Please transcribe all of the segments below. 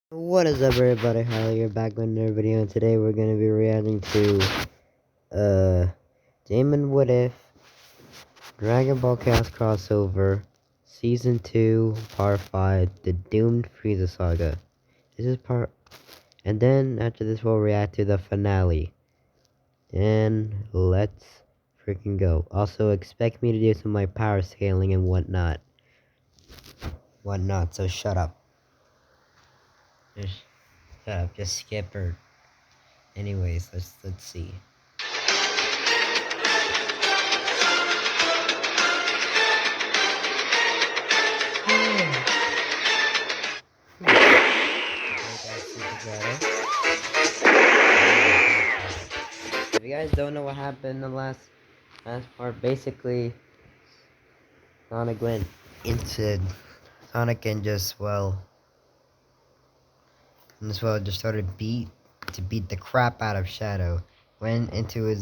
What is up, everybody? Harley, you're back with another video, and today we're gonna be reacting to Damon What If Dragon Ball Chaos crossover Season 2 Part 5 The Doomed Frieza Saga. This is part, and then after this we'll react to the finale. And let's freaking go. Also expect me to do some of my power scaling and whatnot. So shut up. Just shut up, just skip or anyways, let's see. If you guys don't know what happened in the last part, basically Sonic went into Sonic and just just started beat the crap out of Shadow. Went into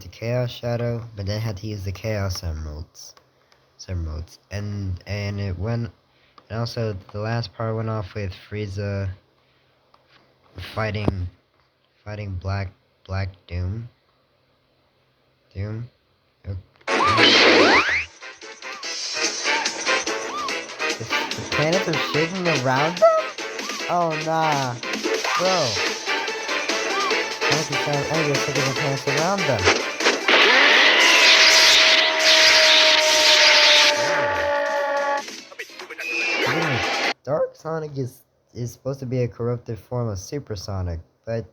Chaos Shadow, but then had to use the Chaos Emeralds. And it went, and also the last part went off with Frieza fighting Black Doom. Okay. The planets are shaking around them? Oh nah. Bro. Planets are trying to shaking the planets around them. Dark Sonic is supposed to be a corrupted form of Super Sonic, but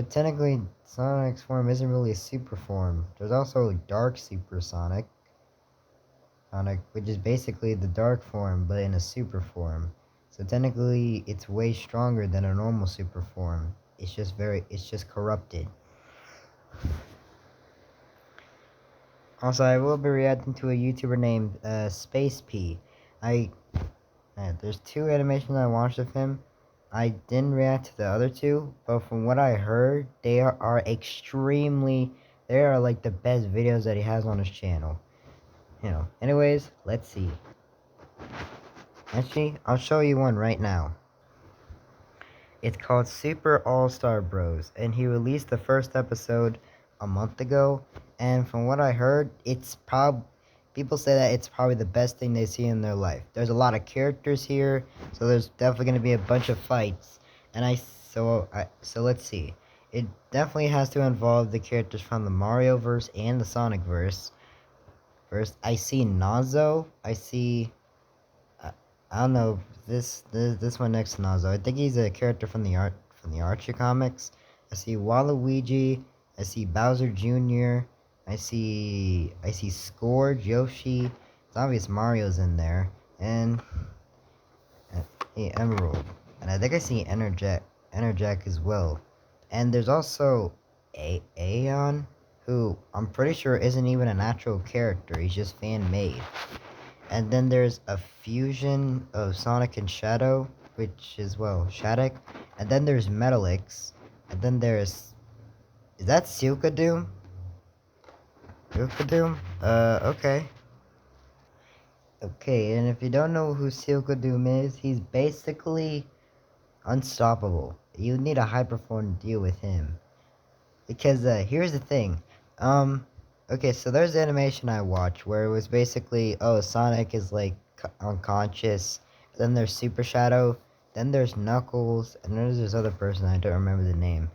technically Sonic's form isn't really a super form. There's also Dark Super Sonic, which is basically the dark form but in a super form. So technically it's way stronger than a normal super form. It's just corrupted. Also, I will be reacting to a YouTuber named Space P. There's two animations I watched of him. I didn't react to the other two, but from what I heard, they are like the best videos that he has on his channel. Anyways, let's see. Actually, I'll show you one right now. It's called Super All-Star Bros, and he released the first episode a month ago, and from what I heard, people say that it's probably the best thing they see in their life. There's a lot of characters here, so there's definitely going to be a bunch of fights, and so let's see. It definitely has to involve the characters from the Mario verse and the Sonic verse. First, I see Nazo. I don't know, this one next to Nazo. I think he's a character from the Archie comics. I see Waluigi. I see Bowser Jr. I see Scourge, Yoshi. It's obvious Mario's in there, and Emerald. And I think I see Enerjack as well. And there's also Aeon, who I'm pretty sure isn't even a natural character. He's just fan made. And then there's a fusion of Sonic and Shadow, which is, Shattuck. And then there's Metalix. And then there's... Is that Silka Doom? Okay. Okay, and if you don't know who Silka Doom is, he's basically unstoppable. You need a high-performance deal with him. Because, here's the thing. Okay, so there's the animation I watched where it was basically, Sonic is like unconscious. Then there's Super Shadow. Then there's Knuckles, and then there's this other person I don't remember the name.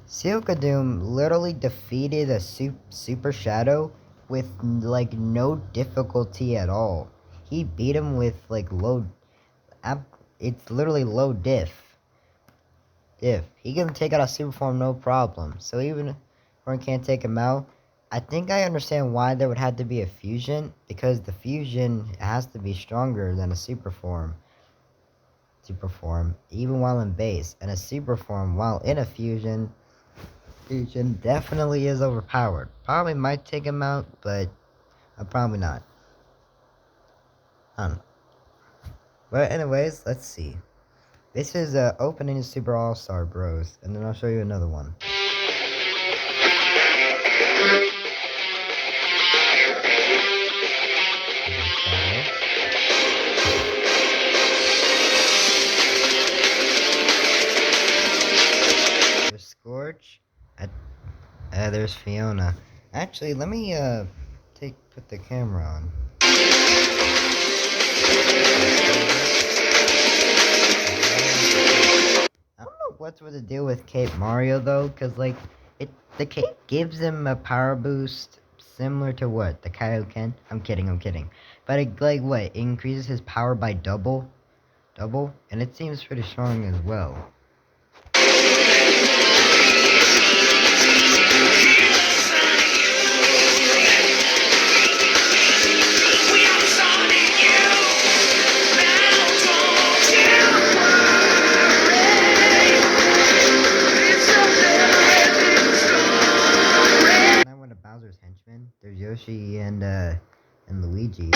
Silka Doom literally defeated a Super Shadow with like no difficulty at all. He beat him with like it's literally low diff. He can take out a super form no problem. So even if one can't take him out, I think I understand why there would have to be a fusion, because the fusion has to be stronger than a super form, even while in base, and a super form while in a fusion definitely is overpowered. Probably might take him out, but probably not. I don't know. But anyways, let's see. This is opening to Super All-Star Bros, and then I'll show you another one. there's Fiona. Actually, let me put the camera on. I don't know what's with the deal with Cape Mario though, cause like the cape gives him a power boost similar to what the Kaioken. I'm kidding. But it like what it increases his power by double, and it seems pretty strong as well. Bowser's henchmen. There's Yoshi and Luigi.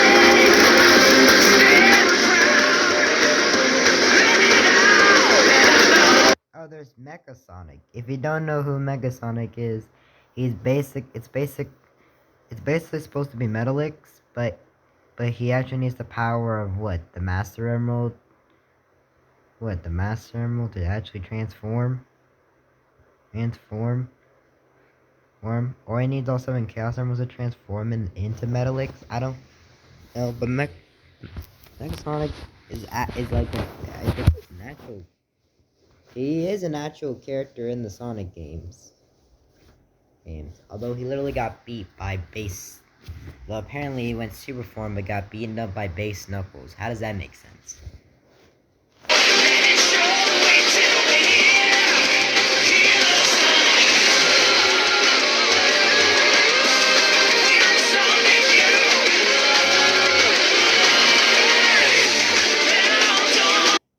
Oh, there's Mecha Sonic. If you don't know who Mecha Sonic is, he's basic. It's basically supposed to be Metalix, but he actually needs the power of what the Master Emerald. What the Master Emerald to actually transform. Or he needs also in Chaos Emeralds to transform into Metalix. I don't know, but Mecha Sonic is like I think it's natural. He is an actual character in the Sonic games. Although he literally got beat by base. Well, apparently he went super form but got beaten up by base Knuckles. How does that make sense?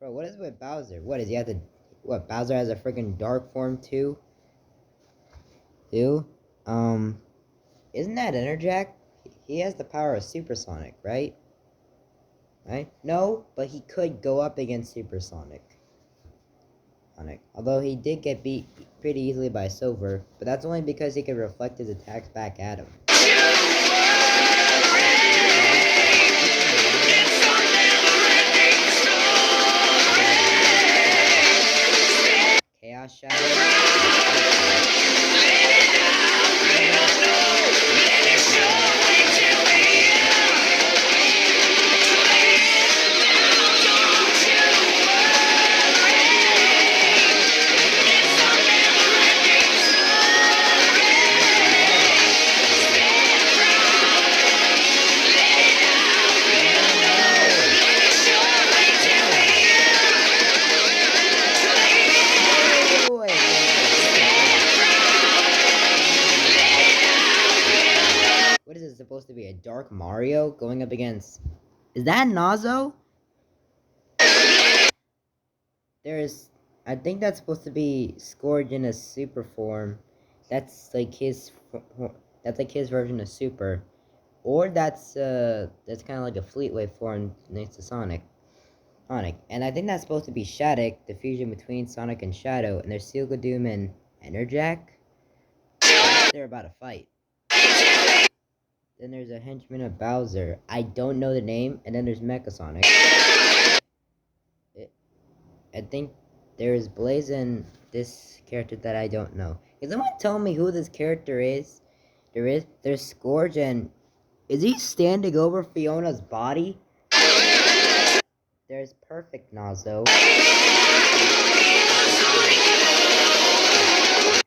Bro, what is with Bowser? What is he have to? What Bowser has a freaking dark form too? Isn't that Enerjack? He has the power of Supersonic, right? Right? No, but he could go up against Supersonic. Although he did get beat pretty easily by Silver, but that's only because he could reflect his attacks back at him. Chaos Shadow. Supposed to be a Dark Mario going up against... Is that Nazo? I think that's supposed to be Scourge in a super form. That's like his version of Super. Or that's kind of like a Fleetway form next to Sonic. And I think that's supposed to be Shattuck, the fusion between Sonic and Shadow, and there's Seal Doom and Enerjack. They're about to fight. Then there's a henchman of Bowser. I don't know the name. And then there's Mecha Sonic. I think there's Blaze and this character that I don't know. Can someone tell me who this character is? There's Scourge and... Is he standing over Fiona's body? There's Perfect Nazo.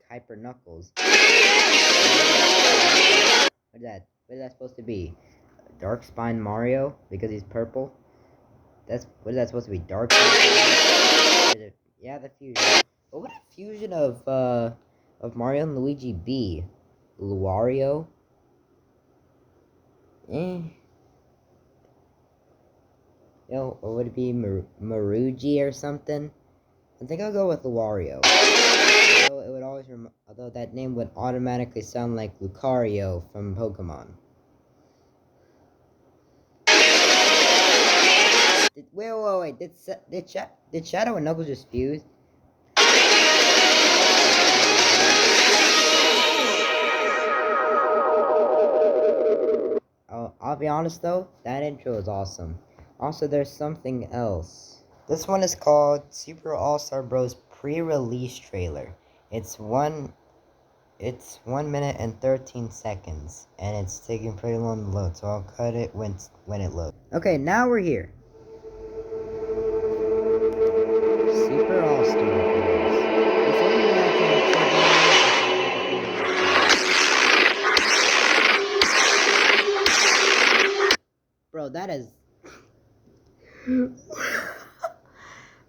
Hyper Knuckles. What is that supposed to be? Dark Spine Mario? Because he's purple? What is that supposed to be? Dark Spine? Yeah, the fusion. What would a fusion of Mario and Luigi be? Luario? Or would it be Marugi or something? I think I'll go with Luario. Although that name would automatically sound like Lucario from Pokemon. Wait. Did Shadow and Knuckles just fuse? I'll be honest though, that intro is awesome. Also, there's something else. This one is called Super All-Star Bros. Pre-release trailer. It's It's 1 minute and 13 seconds, and it's taking pretty long to load, so I'll cut it when it loads. Okay, now we're here. Super All-Star Bros. Before we react to the bro, that is...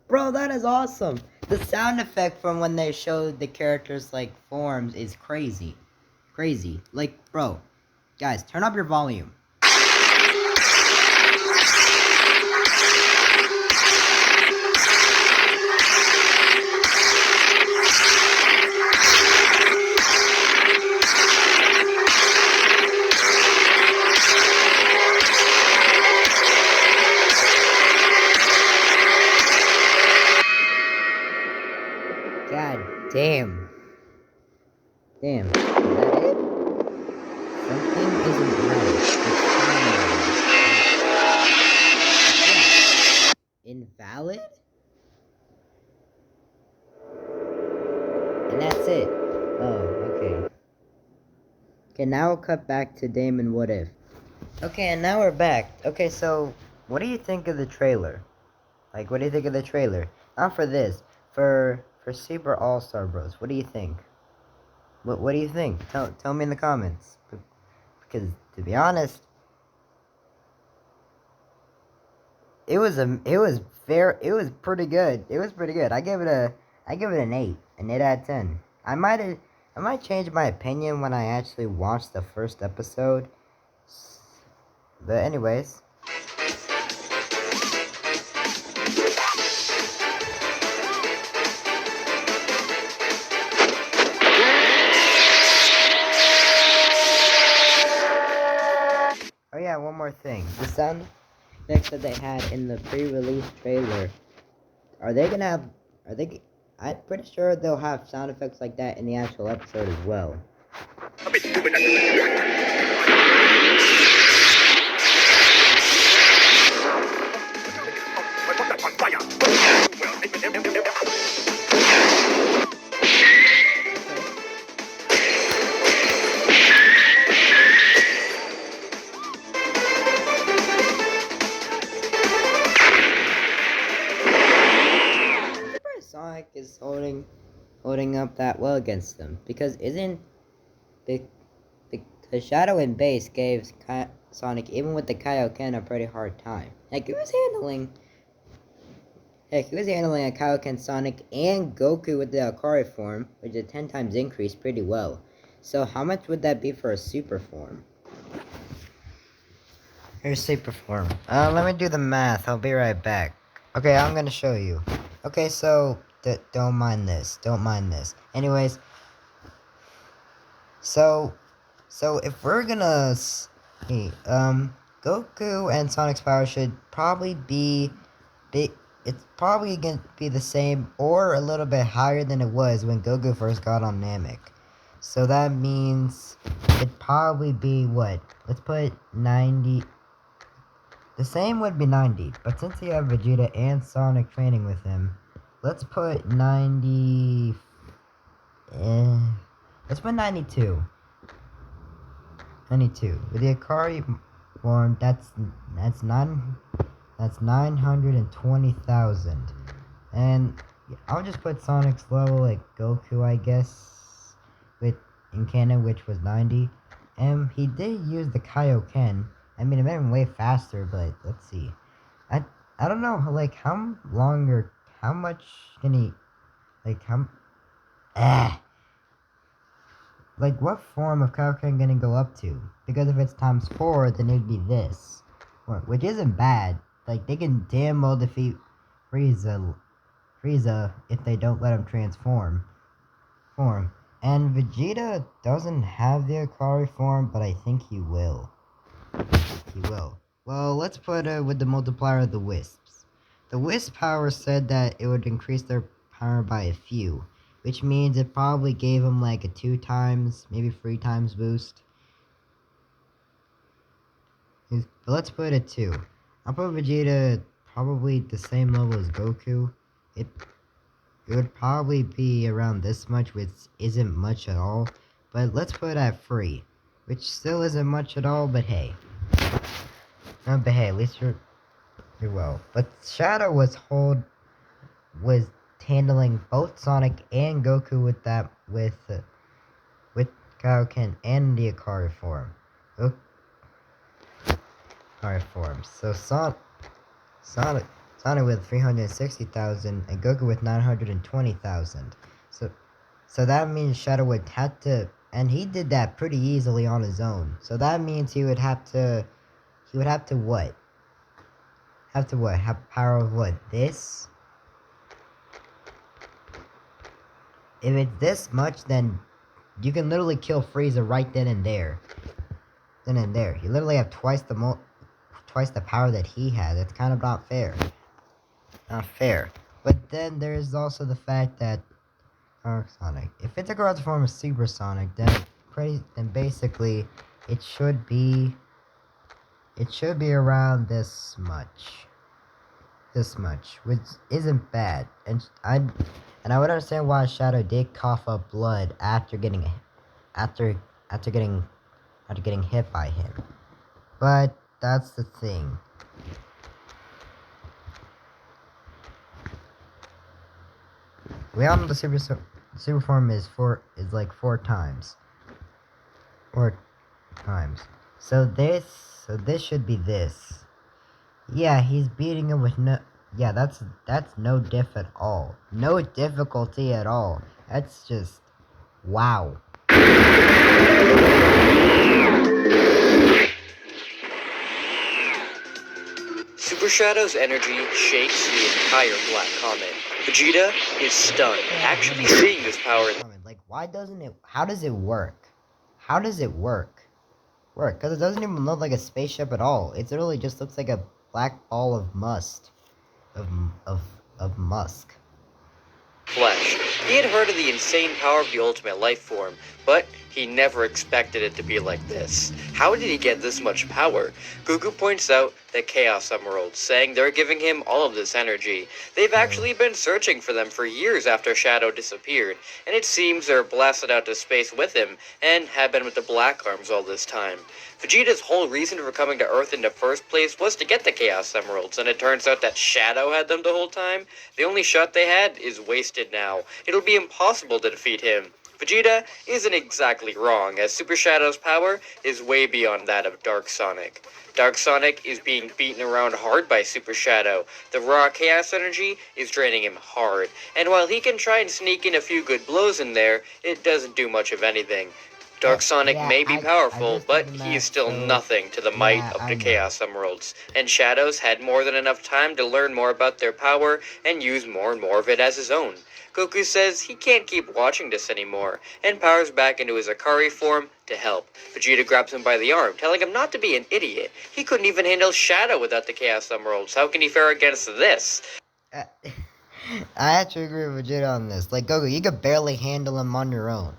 Bro, that is awesome! The sound effect from when they showed the characters, like, forms is crazy. Crazy. Like, bro, guys, turn up your volume. God damn. Damn. Is that it? Something isn't right. It's invalid? And that's it. Oh, okay. Okay, now we'll cut back to Damon What If. Okay, and now we're back. Okay, so, what do you think of the trailer? Like, what do you think of the trailer? Not for this. For Super All-Star Bros. What do you think? What do you think? Tell me in the comments. Because, to be honest, it was pretty good. It was pretty good. I give it an 8, an 8 out of 10. I might change my opinion when I actually watch the first episode. But anyways. Oh yeah, one more thing. The sound effects that they had in the pre-release trailer, I'm pretty sure they'll have sound effects like that in the actual episode as well. Sonic is holding up that well against them, because isn't the Shadow and Base gave Sonic, even with the Kaioken, a pretty hard time. Like, he was handling a Kaioken Sonic and Goku with the Akari form, which is 10 times increase, pretty well. So how much would that be for a super form? Here's super form. Let me do the math. I'll be right back. Okay, I'm gonna show you. Okay, so don't mind this. Don't mind this. Anyways, so if we're gonna see, Goku and Sonic's power should probably be it's probably gonna be the same or a little bit higher than it was when Goku first got on Namek. So that means it'd probably be what? Let's put 90. The same would be 90, but since you have Vegeta and Sonic training with him, let's put 90. Let's put 92. 92. With the Akari form, that's 920,000. And I'll just put Sonic's level like Goku, I guess, in canon, which was 90. And he did use the Kaioken. I mean, it made him way faster, but let's see. I don't know, like, how much can he, like, like, what form of Kaioken gonna go up to? Because if it's times 4, then it'd be this. Which isn't bad. Like, they can damn well defeat Frieza if they don't let him transform. And Vegeta doesn't have the Akari form, but I think he will. He will. Well, let's put it with the multiplier of the Wisps. The Wisp power said that it would increase their power by a few, which means it probably gave him like a 2 times, maybe 3 times boost. But let's put it 2. I'll put Vegeta probably the same level as Goku. It would probably be around this much, which isn't much at all. but let's put it at 3, which still isn't much at all, but hey. But hey, at least you're well. But Shadow was handling both Sonic and Goku with Kaioken and the Akari form. Akari form. So Sonic with 360,000 and Goku with 920,000. So that means Shadow would have to, and he did that pretty easily on his own. So that means he would have to what? Have to what? Have power of what? This? If it's this much, then you can literally kill Frieza right then and there. Then and there. You literally have twice the power that he has. It's kind of not fair. Not fair. But then there's also the fact that Dark Sonic. If it's a growth form of Super Sonic, then basically it should be around this much. Which isn't bad. And I would understand why Shadow did cough up blood after getting hit by him. But that's the thing. We all know the super form is like 4 times. 4 times. So this should be this. Yeah, he's beating him with no. Yeah, that's no diff at all. No difficulty at all. That's just wow. Super Shadow's energy shakes the entire Black Comet. Vegeta is stunned, actually seeing this power. Like, why doesn't it? How does it work? How does it work? Because it doesn't even look like a spaceship at all. It literally just looks like a black ball of musk. Of musk. Flesh. He had heard of the insane power of the ultimate life form, but he never expected it to be like this. How did he get this much power? Goku points out the Chaos Emeralds, saying they're giving him all of this energy. They've actually been searching for them for years after Shadow disappeared, and it seems they're blasted out to space with him, and have been with the Black Arms all this time. Vegeta's whole reason for coming to Earth in the first place was to get the Chaos Emeralds, and it turns out that Shadow had them the whole time. The only shot they had is wasted now. It'll be impossible to defeat him. Vegeta isn't exactly wrong, as Super Shadow's power is way beyond that of Dark Sonic. Dark Sonic is being beaten around hard by Super Shadow. The raw Chaos energy is draining him hard, and while he can try and sneak in a few good blows in there, it doesn't do much of anything. Dark Sonic may be powerful, but he is still nothing to the might of the Chaos Emeralds, and Shadow's had more than enough time to learn more about their power and use more and more of it as his own. Goku says he can't keep watching this anymore, and powers back into his Akari form to help. Vegeta grabs him by the arm, telling him not to be an idiot. He couldn't even handle Shadow without the Chaos Emeralds. How can he fare against this? I have to agree with Vegeta on this. Like, Goku, you could barely handle him on your own.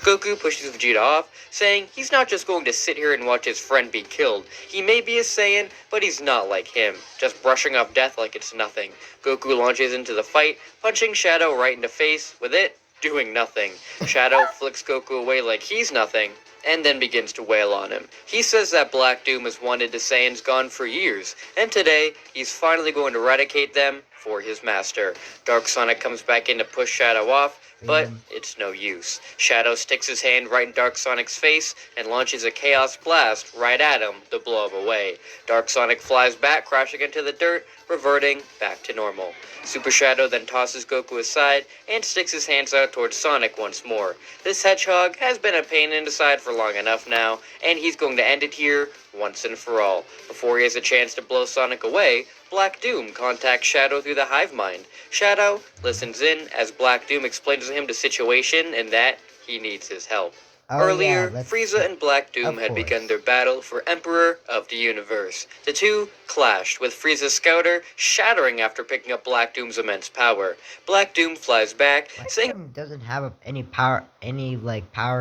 Goku pushes Vegeta off, saying he's not just going to sit here and watch his friend be killed. He may be a Saiyan, but he's not like him, just brushing off death like it's nothing. Goku launches into the fight, punching Shadow right in the face, with it doing nothing. Shadow flicks Goku away like he's nothing, and then begins to wail on him. He says that Black Doom has wanted the Saiyans gone for years, and today he's finally going to eradicate them for his master. Dark Sonic comes back in to push Shadow off, but it's no use. Shadow sticks his hand right in Dark Sonic's face and launches a Chaos Blast right at him to blow him away. Dark Sonic flies back, crashing into the dirt, reverting back to normal. Super Shadow then tosses Goku aside and sticks his hands out towards Sonic once more. This hedgehog has been a pain in the side for long enough now, and he's going to end it here once and for all. Before he has a chance to blow Sonic away, Black Doom contacts Shadow through the hive mind. Shadow listens in as Black Doom explains to him the situation and that he needs his help. Earlier, Frieza and Black Doom had begun their battle for Emperor of the Universe. The two clashed, with Frieza's scouter shattering after picking up Black Doom's immense power. Black Doom flies back, saying he doesn't have any power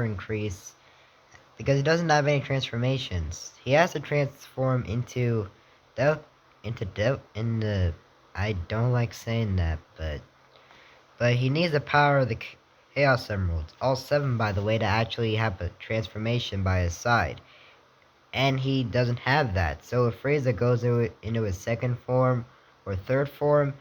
increase because he doesn't have any transformations. He has to transform into I don't like saying that, but he needs the power of the Chaos Emeralds. All 7, by the way, to actually have a transformation by his side. And he doesn't have that. So if Frieza goes into his second form or third form,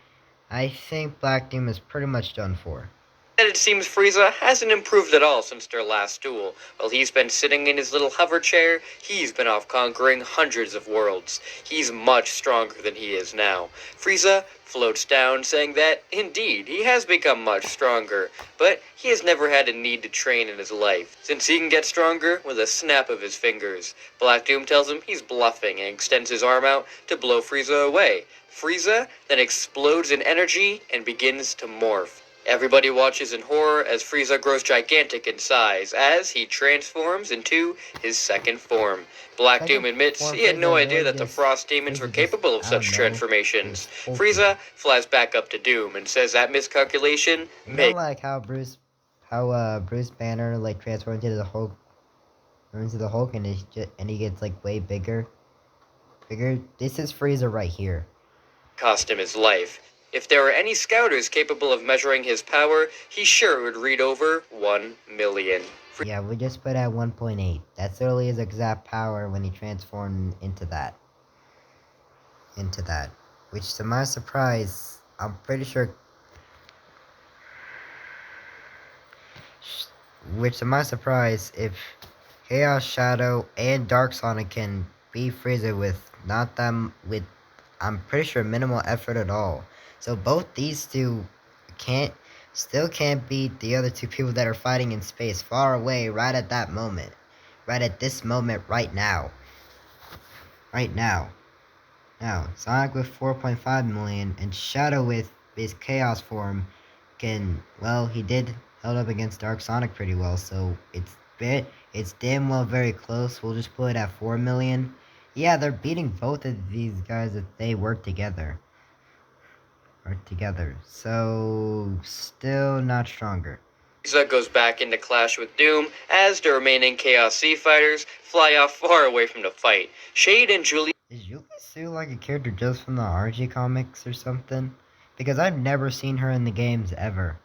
I think Black Doom is pretty much done for. And it seems Frieza hasn't improved at all since their last duel. While he's been sitting in his little hover chair, he's been off conquering hundreds of worlds. He's much stronger than he is now. Frieza floats down, saying that, indeed, he has become much stronger, but he has never had a need to train in his life, since he can get stronger with a snap of his fingers. Black Doom tells him he's bluffing and extends his arm out to blow Frieza away. Frieza then explodes in energy and begins to morph. Everybody watches in horror as Frieza grows gigantic in size as he transforms into his second form. Black Doom admits he had no idea that the Frost Demons were capable of such transformations. Frieza flies back up to Doom and says that miscalculation makes like how Bruce Banner like transformed into the Hulk and he gets like way bigger. This is Frieza right here. Cost him his life. If there were any scouters capable of measuring his power, he sure would read over 1 million. Yeah, we just put at 1.8. That's literally his exact power when he transformed into that. Which to my surprise, I'm pretty sure... Which to my surprise, if Chaos Shadow and Dark Sonic can beat Frieza with I'm pretty sure minimal effort at all. So both these two still can't beat the other two people that are fighting in space far away right at that moment. Right at this moment right now. Now, Sonic with 4.5 million and Shadow with his Chaos form he did held up against Dark Sonic pretty well, so it's damn well very close. We'll just put it at 4 million. Yeah, they're beating both of these guys if they work together. So, still not stronger. Frieza goes back into clash with Doom as the remaining Chaos Sea fighters fly off far away from the fight. Shade and Julie... Is Julie like a character just from the RG comics or something? Because I've never seen her in the games ever.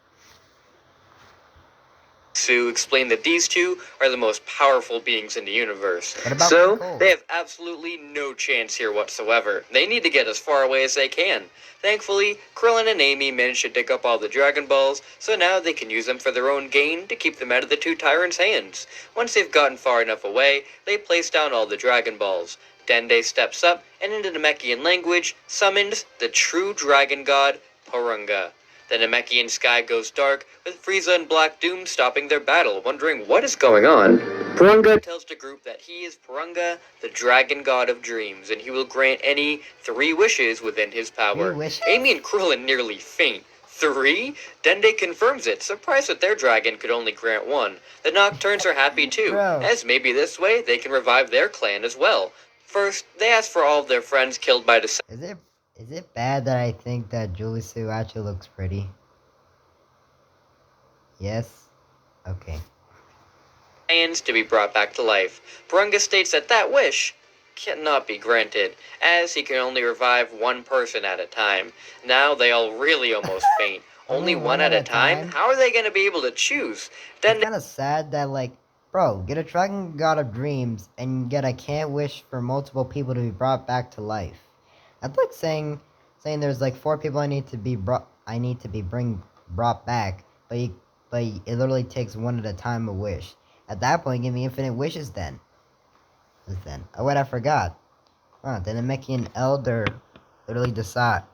Sue explained that these two are the most powerful beings in the universe. So, they have absolutely no chance here whatsoever. They need to get as far away as they can. Thankfully, Krillin and Amy managed to dig up all the Dragon Balls, so now they can use them for their own gain to keep them out of the two tyrants' hands. Once they've gotten far enough away, they place down all the Dragon Balls. Dende steps up and in the Namekian language summons the true dragon god, Porunga. The Namekian sky goes dark, with Frieza and Black Doom stopping their battle, wondering what is going on. Porunga tells the group that he is Porunga, the dragon god of dreams, and he will grant any 3 wishes within his power. Amy and Krillin nearly faint. 3? Dende confirms it, surprised that their dragon could only grant 1. The Nocturnes are happy too, as maybe this way they can revive their clan as well. First, they ask for all of their friends killed by the... Is it bad that I think that Julie Sue actually looks pretty? Yes? Okay. To be brought back to life. Porunga states that that wish cannot be granted, as he can only revive 1 person at a time. Now they all really almost faint. Only one at a time? How are they going to be able to choose? It's kind of sad that, like, bro, get a dragon god of dreams, and get a can't wish for multiple people to be brought back to life. That's like saying there's like 4 people I need to be brought back, but it literally takes 1 at a time a wish. At that point, give me infinite wishes then. Oh wait, I forgot. The Namekian Elder literally decides,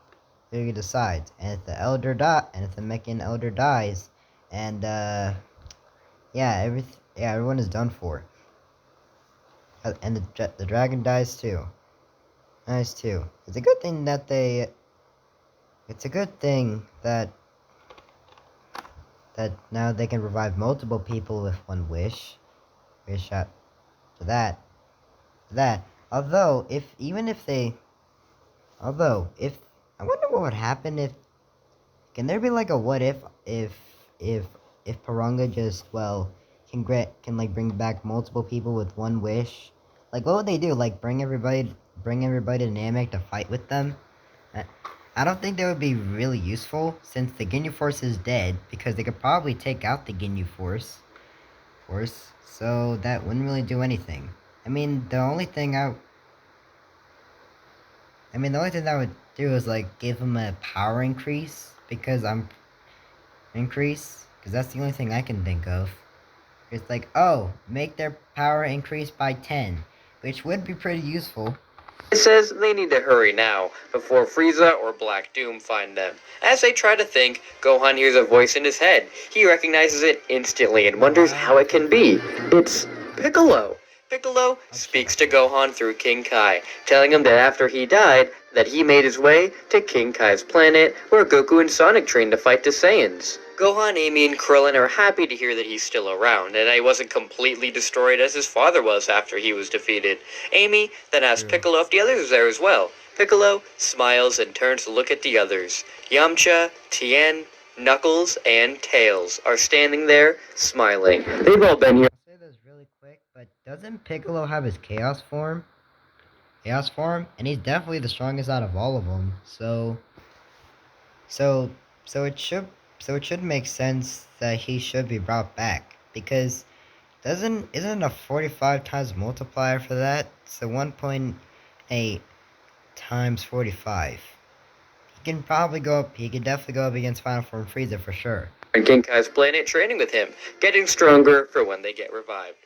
and if the Namekian Elder dies, and everyone is done for. And the dragon dies too. Nice too. It's a good thing that now they can revive multiple people with 1 wish. Wish out to that. Although I wonder what would happen if. Can there be like a what if Porunga just can like bring back multiple people with 1 wish? Like what would they do? Like bring everybody to Namek to fight with them? I don't think that would be really useful since the Ginyu Force is dead because they could probably take out the Ginyu Force. So that wouldn't really do anything. I mean, the only thing that would do is like give them a power increase because that's the only thing I can think of. It's like, oh, make their power increase by 10, which would be pretty useful. It says they need to hurry now, before Frieza or Black Doom find them. As they try to think, Gohan hears a voice in his head. He recognizes it instantly and wonders how it can be. It's Piccolo. Piccolo speaks to Gohan through King Kai, telling him that after he died, that he made his way to King Kai's planet, where Goku and Sonic trained to fight the Saiyans. Gohan, Amy, and Krillin are happy to hear that he's still around, and that he wasn't completely destroyed as his father was after he was defeated. Amy then asks Piccolo if the others are there as well. Piccolo smiles and turns to look at the others. Yamcha, Tien, Knuckles, and Tails are standing there, smiling. They've all been here. I'll say this really quick, but doesn't Piccolo have his Chaos form? And he's definitely the strongest out of all of them. So, so it should make sense that he should be brought back because isn't a 45 times multiplier for that? So 1.8 times 45. He can definitely go up against Final Form Frieza for sure. On King Kai's planet, training with him, getting stronger for when they get revived.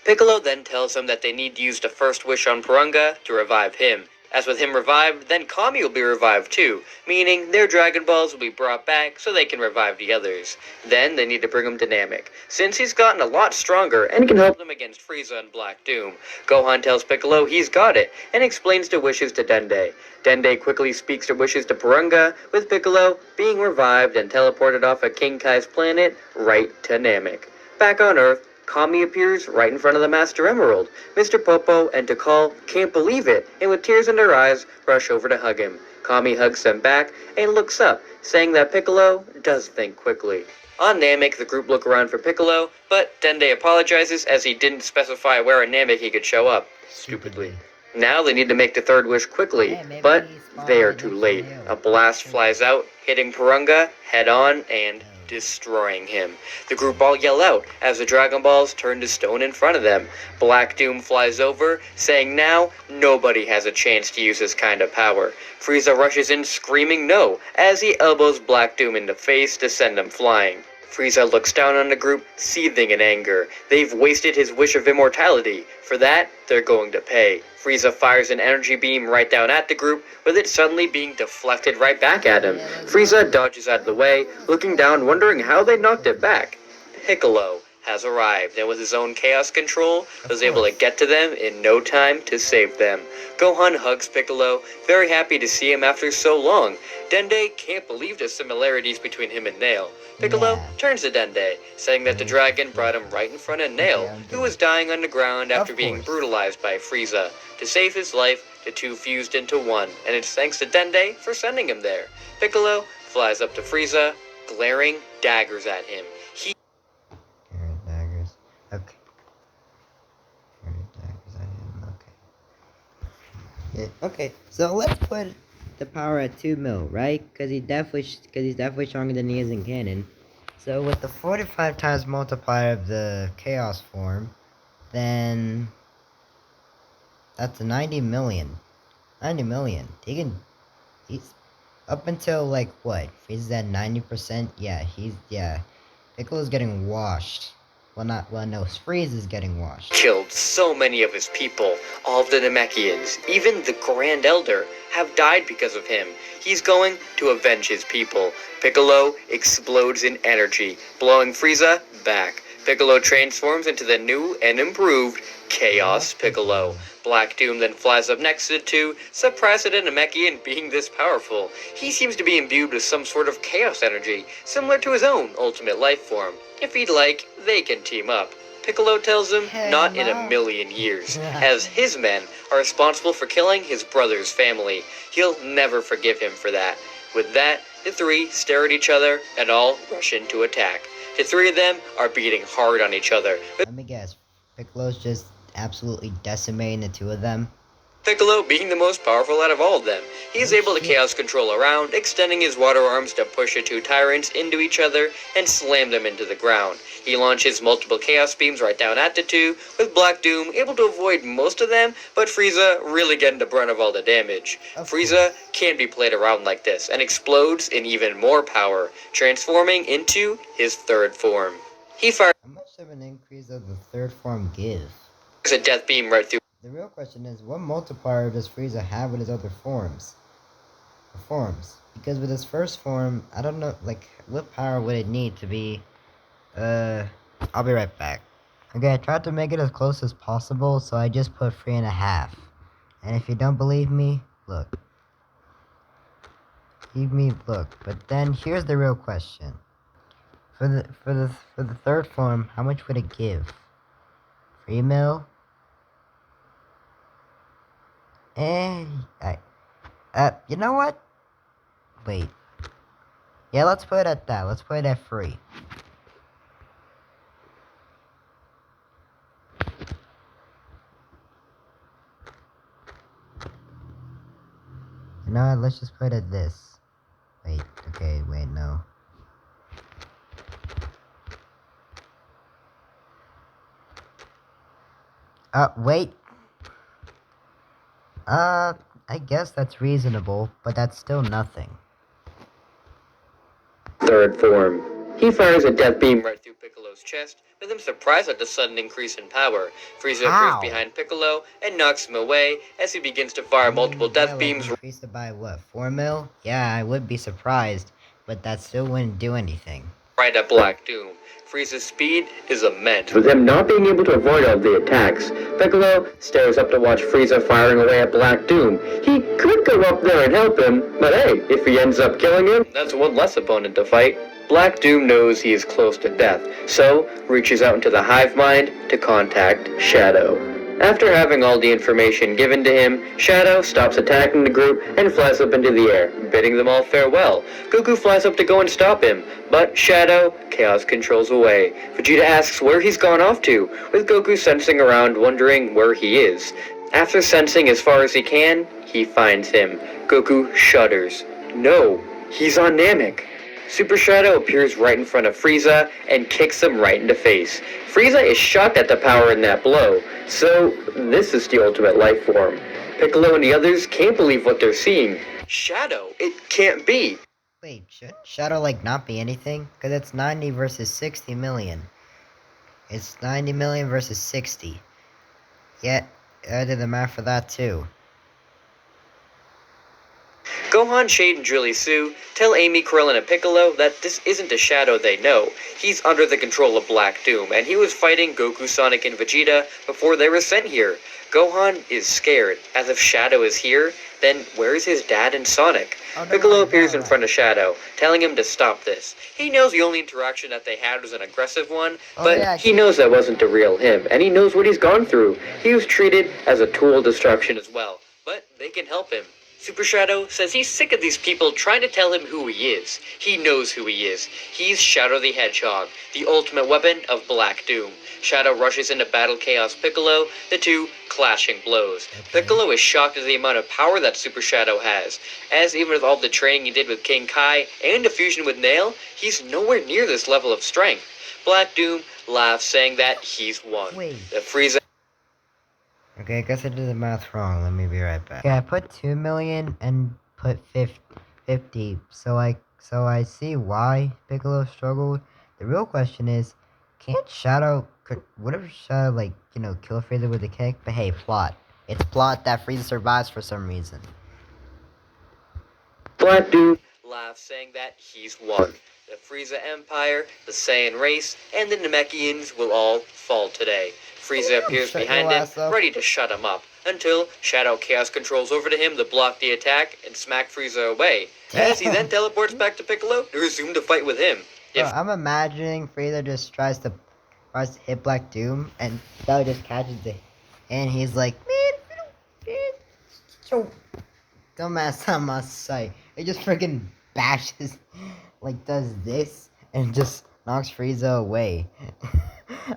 Piccolo then tells them that they need to use the first wish on Purunga to revive him. As with him revived, then Kami will be revived too, meaning their Dragon Balls will be brought back so they can revive the others. Then they need to bring him to Namek, since he's gotten a lot stronger and can help them against Frieza and Black Doom. Gohan tells Piccolo he's got it, and explains the wishes to Dende. Dende quickly speaks the wishes to Purunga, with Piccolo being revived and teleported off of King Kai's planet right to Namek. Back on Earth, Kami appears right in front of the Master Emerald. Mr. Popo and Tikal can't believe it, and with tears in their eyes, rush over to hug him. Kami hugs them back and looks up, saying that Piccolo does think quickly. On Namek, the group look around for Piccolo, but Dende apologizes as he didn't specify where in Namek he could show up. Stupidly. Now they need to make the third wish quickly, but they are too late. A blast flies out, hitting Purunga head on and destroying him. The group all yell out as the Dragon Balls turn to stone in front of them. Black Doom flies over, saying now nobody has a chance to use this kind of power. Frieza rushes in screaming no as he elbows Black Doom in the face to send him flying. Frieza looks down on the group, seething in anger. They've wasted his wish of immortality. For that, they're going to pay. Frieza fires an energy beam right down at the group, with it suddenly being deflected right back at him. Frieza dodges out of the way, looking down, wondering how they knocked it back. Piccolo has arrived, and with his own chaos control, was able to get to them in no time to save them. Gohan hugs Piccolo, very happy to see him after so long. Dende can't believe the similarities between him and Nail. Piccolo turns to Dende, saying that the dragon brought him right in front of Nail, who was dying on the ground after being brutalized by Frieza. To save his life, the two fused into one, and it's thanks to Dende for sending him there. Piccolo flies up to Frieza, glaring daggers at him. Daggers. Okay. Daggers at him. Okay. Yeah, okay. So let's put the power at 2 mil, right? Because he's definitely stronger than he is in canon. So with the 45 times multiplier of the chaos form, then that's 90 million. 90 million. He's up until like what? He's at 90%. Yeah. Piccolo's getting washed. No, Frieza's getting washed. Killed so many of his people. All of the Namekians, even the Grand Elder, have died because of him. He's going to avenge his people. Piccolo explodes in energy, blowing Frieza back. Piccolo transforms into the new and improved Chaos Piccolo. Black Doom then flies up next to the two, surprised at a Namekian being this powerful. He seems to be imbued with some sort of chaos energy, similar to his own ultimate life form. If he'd like, they can team up. Piccolo tells him not in a million years, as his men are responsible for killing his brother's family. He'll never forgive him for that. With that, the three stare at each other and all rush into attack. The three of them are beating hard on each other. Let me guess. Piccolo's just absolutely decimating the two of them. Piccolo being the most powerful out of all of them. He is able to chaos control around, extending his water arms to push the two tyrants into each other and slam them into the ground. He launches multiple chaos beams right down at the two, with Black Doom able to avoid most of them, but Frieza really getting the brunt of all the damage. Frieza can't be played around like this, and explodes in even more power, transforming into his third form. He fires How much of an increase does the third form give? a death beam right through. The real question is, what multiplier does Frieza have with his other forms? Because with his first form, I don't know, like, what power would it need to be? I'll be right back. Okay, I tried to make it as close as possible, so I just put 3.5. And if you don't believe me, look. But then here's the real question. For the third form, how much would it give? 3 mil? You know what? Wait. Yeah, let's put it at that. Let's put it at 3. You know what? Let's just put it at this. Wait, no. Wait. I guess that's reasonable, but that's still nothing. Third form. He fires a death beam right through Piccolo's chest, with him surprised at the sudden increase in power. Frieza appears behind Piccolo and knocks him away as he begins to fire multiple death beams. Increased it by what, 4 mil? Yeah, I would be surprised, but that still wouldn't do anything. Right at Black Doom. Frieza's speed is immense, with him not being able to avoid all the attacks. Piccolo stares up to watch Frieza firing away at Black Doom. He could go up there and help him, but hey, if he ends up killing him, that's one less opponent to fight. Black Doom knows he is close to death, so reaches out into the hive mind to contact Shadow. After having all the information given to him, Shadow stops attacking the group and flies up into the air, bidding them all farewell. Goku flies up to go and stop him, but Shadow chaos controls away. Vegeta asks where he's gone off to, with Goku sensing around wondering where he is. After sensing as far as he can, he finds him. Goku shudders. No, he's on Namek. Super Shadow appears right in front of Frieza and kicks him right in the face. Frieza is shocked at the power in that blow, so this is the ultimate life form. Piccolo and the others can't believe what they're seeing. Shadow, it can't be. Wait, should Shadow not be anything? Because it's 90 versus 60 million. It's 90 million versus 60. Yet, I did the math for that too. Gohan, Shade, and Drilly Sue tell Amy, Krillin, and Piccolo that this isn't a Shadow they know. He's under the control of Black Doom, and he was fighting Goku, Sonic, and Vegeta before they were sent here. Gohan is scared, as if Shadow is here, then where's his dad and Sonic? Piccolo appears in front of Shadow, telling him to stop this. He knows the only interaction that they had was an aggressive one, but he knows that wasn't the real him, and he knows what he's gone through. He was treated as a tool of destruction as well, but they can help him. Super Shadow says he's sick of these people trying to tell him who he is. He knows who he is. He's Shadow the Hedgehog, the ultimate weapon of Black Doom. Shadow rushes into battle Chaos Piccolo, the two clashing blows. Piccolo is shocked at the amount of power that Super Shadow has, as even with all the training he did with King Kai and the fusion with Nail, he's nowhere near this level of strength. Black Doom laughs, saying that he's won. The Frieza. Okay, I guess I did the math wrong. Let me be right back. Okay, I put 2 million and put 50. So I see why Piccolo struggled. The real question is, can't Shadow, what if Shadow, kill Frieza with a kick? But hey, plot. It's plot that Frieza survives for some reason. Black Doom laughs, saying that he's won. The Frieza Empire, the Saiyan race, and the Namekians will all fall today. Frieza appears behind him, ready to shut him up, until Shadow Chaos controls over to him to block the attack and smack Frieza away, as he then teleports back to Piccolo to resume the fight with him. I'm imagining Frieza just tries to hit Black Doom, and Shadow just catches it, and he's like, dumbass on my sight. It just freaking bashes, does this, and just knocks Frieza away.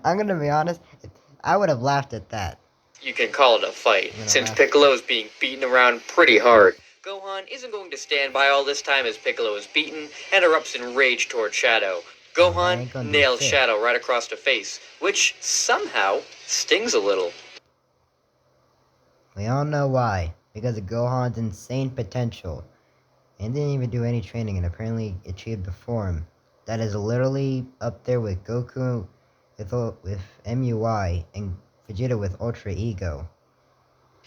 I'm gonna be honest, I would have laughed at that. You can call it a fight, I'm gonna since laugh. Piccolo is being beaten around pretty hard. Gohan isn't going to stand by all this time as Piccolo is beaten and erupts in rage toward Shadow. Oh, that Gohan ain't gonna do nails shit. Shadow right across the face, which somehow stings a little. We all know why. Because of Gohan's insane potential. And didn't even do any training and apparently achieved a form that is literally up there with Goku with MUI and Vegeta with Ultra Ego.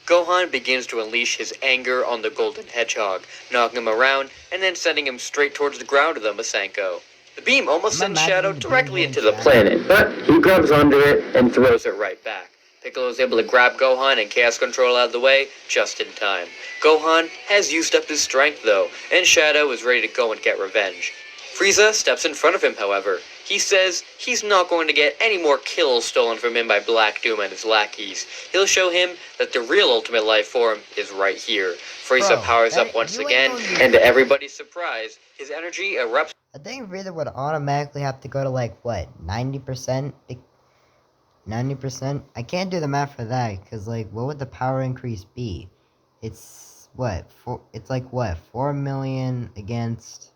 Gohan begins to unleash his anger on the Golden Hedgehog, knocking him around and then sending him straight towards the ground with a Masenko. The beam almost I'm sends Shadow imagining the beam directly hitting into the Shadow. planet, but he grabs onto it and throws it right back. Piccolo is able to grab Gohan and Chaos Control out of the way just in time. Gohan has used up his strength though, and Shadow is ready to go and get revenge. Frieza steps in front of him, however. He says he's not going to get any more kills stolen from him by Black Doom and his lackeys. He'll show him that the real ultimate life form is right here. Frieza Bro, powers that up once you ain't again, gonna use and to that. everybody's surprise, his energy erupts. I think Frieza would automatically have to go to like what, 90%? 90%? I can't do the math for that, because like what would the power increase be? It's what? It's like what? 4 million against,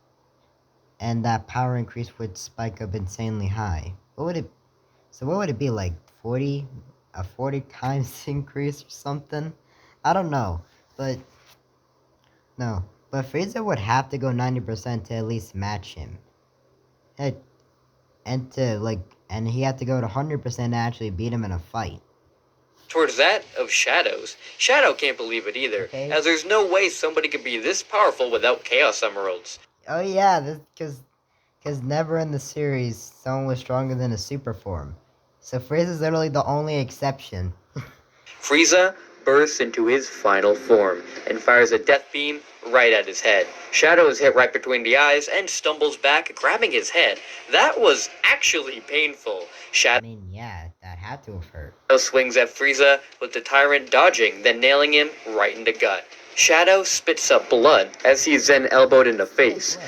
and that power increase would spike up insanely high. What would it, so what would it be, like 40, a 40 times increase or something? I don't know, but no. But Frieza would have to go 90% to at least match him. It, and to like, and he had to go to 100% to actually beat him in a fight. Towards that of Shadow's. Shadow can't believe it either, Okay? as there's no way somebody could be this powerful without Chaos Emeralds. Oh yeah, this because never in the series someone was stronger than a super form. So Frieza's literally the only exception. Frieza bursts into his final form and fires a death beam right at his head. Shadow is hit right between the eyes and stumbles back, grabbing his head. That was actually painful. I Shadow mean, yeah, that had to have hurt. swings at Frieza, with the tyrant dodging, then nailing him right in the gut. Shadow spits up blood as he's then elbowed in the face.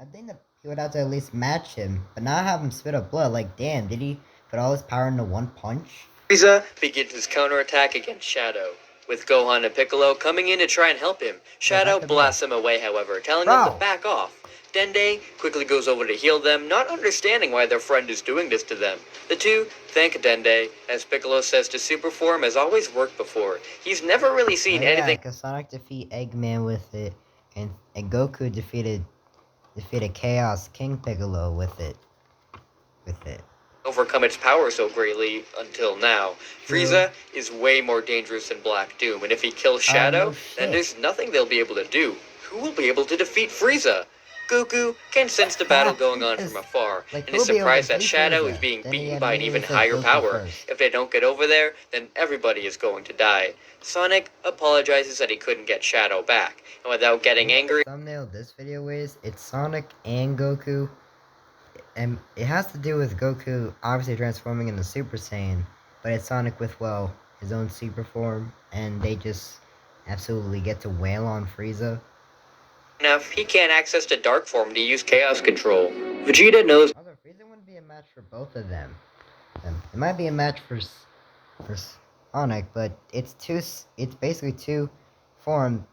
I think that he would have to at least match him, but not have him spit up blood. Like, damn, did he put all his power into one punch? Frieza begins his counterattack against Shadow, with Gohan and Piccolo coming in to try and help him. Shadow blasts him away, however, telling him to back off. Dende quickly goes over to heal them, not understanding why their friend is doing this to them. The two thank Dende, as Piccolo says to Superform has always worked before. He's never really seen anything. Because Sonic defeat Eggman with it, and Goku defeated Chaos King Piccolo with it. Overcome its power so greatly until now. Frieza is way more dangerous than Black Doom, and if he kills Shadow, then there's nothing they'll be able to do. Who will be able to defeat Frieza? Goku can sense the battle going on from afar, and is surprised that Shadow is being beaten by an even higher power. If they don't get over there, then everybody is going to die. Sonic apologizes that he couldn't get Shadow back, and without getting angry, The thumbnail of this video is, it's Sonic and Goku, and it has to do with Goku obviously transforming into Super Saiyan, but it's Sonic with, well, his own super form, and they just absolutely get to wail on Frieza. enough, he can't access the Dark Form to use Chaos Control. Vegeta knows. Although Frieza wouldn't be a match for both of them. It might be a match for Sonic, but it's basically two form.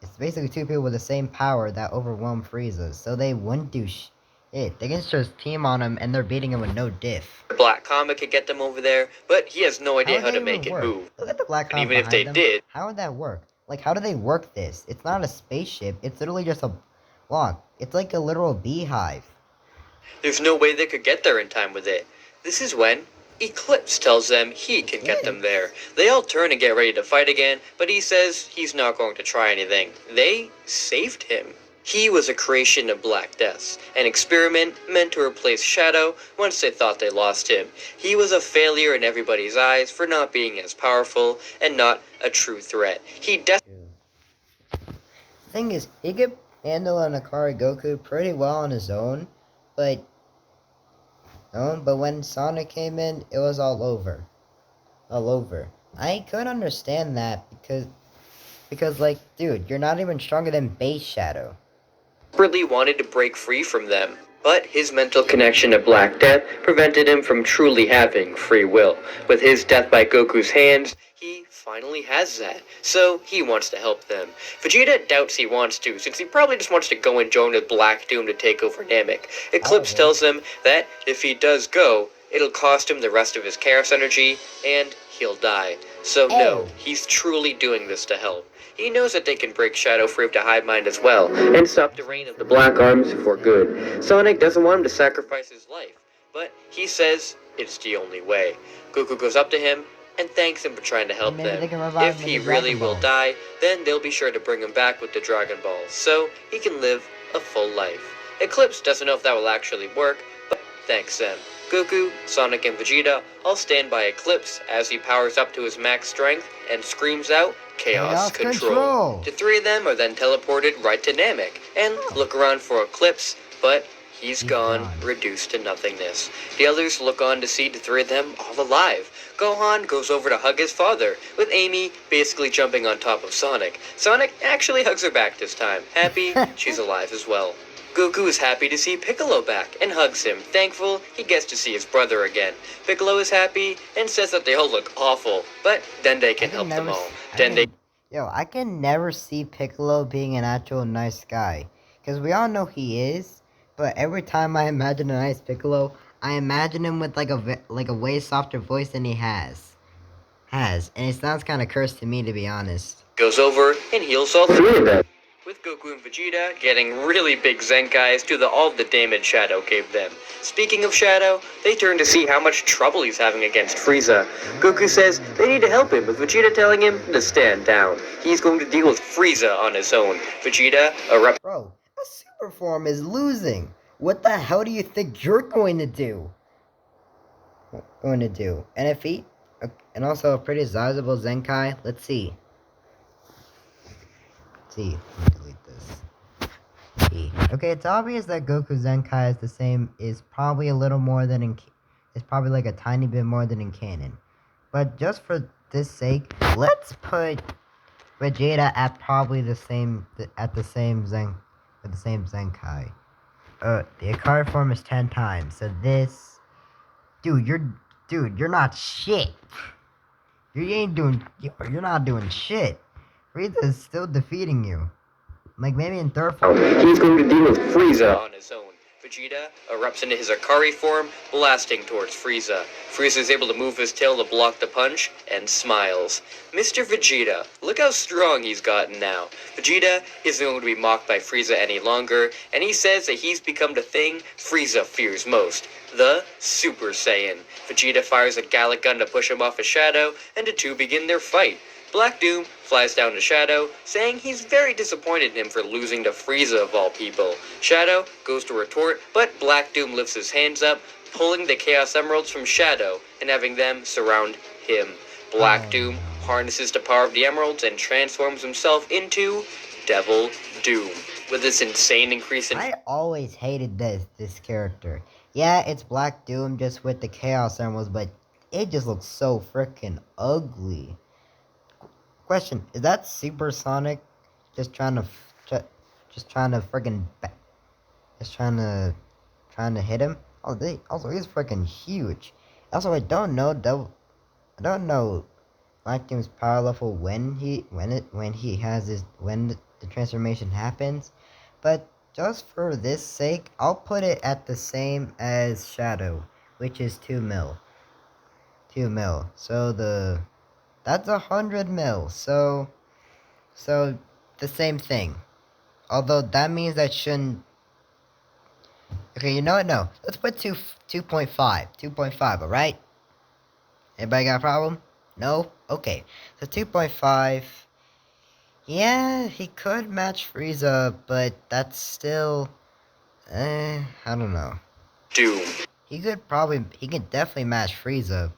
It's basically two people with the same power that overwhelm Frieza, so they wouldn't do shit. They can just team on him, and they're beating him with no diff. Black Comet could get them over there, but he has no idea how to make it move. Look at the Black Comet even if they did, how would that work? Like, how do they work this? It's not a spaceship. It's literally just a block. It's like a literal beehive. there's no way they could get there in time with it. This is when Eclipse tells them he can get them there. They all turn and get ready to fight again, but he says he's not going to try anything. They saved him. He was a creation of Black Death's, an experiment meant to replace Shadow once they thought they lost him. He was a failure in everybody's eyes for not being as powerful and not a true threat. Thing is, he could handle an Akari Goku pretty well on his own, but when Sonic came in, it was all over. I could understand that because like, dude, you're not even stronger than Base Shadow. Desperately wanted to break free from them, But his mental connection to Black Death prevented him from truly having free will. With his death by Goku's hands, he finally has that, so he wants to help them. Vegeta doubts he wants to, since he probably just wants to go and join with Black Doom to take over Namek. Eclipse tells him that if he does go, it'll cost him the rest of his Chaos energy, and he'll die. So no, he's truly doing this to help. He knows that they can break Shadow free of the Hive Mind as well, and stop the reign of the Black Arms for good. Sonic doesn't want him to sacrifice his life, but he says it's the only way. Goku goes up to him and thanks him for trying to help them. If he really will die, then they'll be sure to bring him back with the Dragon Balls, so he can live a full life. Eclipse doesn't know if that will actually work, but thanks them. Goku, Sonic, and Vegeta all stand by Eclipse as he powers up to his max strength and screams out, Chaos Control. The three of them are then teleported right to Namek and look around for Eclipse, but he's gone, reduced to nothingness. The others look on to see the three of them all alive. Gohan goes over to hug his father, with Amy basically jumping on top of Sonic. Sonic actually hugs her back this time, happy she's alive as well. Goku is happy to see Piccolo back and hugs him, thankful he gets to see his brother again. Piccolo is happy and says that they all look awful, but Dende can help them all. I can never see Piccolo being an actual nice guy, because we all know he is, but every time I imagine a nice Piccolo, I imagine him with like a way softer voice than he has, and it sounds kind of cursed to me, to be honest. Goes over and heals all three of them, with Goku and Vegeta getting really big Zenkais to all the damage Shadow gave them. Speaking of Shadow, they turn to see how much trouble he's having against Frieza. Goku says they need to help him, with Vegeta telling him to stand down. He's going to deal with Frieza on his own. Vegeta erupts. Bro, a super form is losing. What the hell do you think you're going to do? And also a pretty sizable Zenkai. Let's see. Let me delete this. Okay, it's obvious that Goku Zenkai is probably a little more than it's probably like a tiny bit more than in canon. But just for this sake, let's put Vegeta at probably the same Zenkai. The Akari form is 10 times, so this... Dude, you're not shit. You're not doing shit. Frieza is still defeating you. Like, maybe in third form. He's going to deal with Frieza on his own. Vegeta erupts into his Akari form, blasting towards Frieza. Frieza is able to move his tail to block the punch, and smiles. Mr. Vegeta, look how strong he's gotten now. Vegeta isn't going to be mocked by Frieza any longer, and he says that he's become the thing Frieza fears most, the Super Saiyan. Vegeta fires a Gallic gun to push him off his shadow, and the two begin their fight. Black Doom flies down to Shadow, saying he's very disappointed in him for losing to Frieza of all people. Shadow goes to retort, but Black Doom lifts his hands up, pulling the Chaos Emeralds from Shadow and having them surround him. Black Doom harnesses the power of the Emeralds and transforms himself into Devil Doom. With this insane increase in... I always hated this character. Yeah, it's Black Doom just with the Chaos Emeralds, but it just looks so freaking ugly. Question: is that Super Sonic just trying to hit him? Also he's freaking huge. Also, I don't know Black Doom's power level when the transformation happens, but just for this sake, I'll put it at the same as Shadow, which is 2 mil. So that's 100 mil. So the same thing. Although that means that shouldn't. Okay, you know what? No, let's put 2.5. 2.5. All right. Anybody got a problem? No. Okay. So 2.5. Yeah, he could match Frieza, but that's still. I don't know. Doom. He could definitely match Frieza,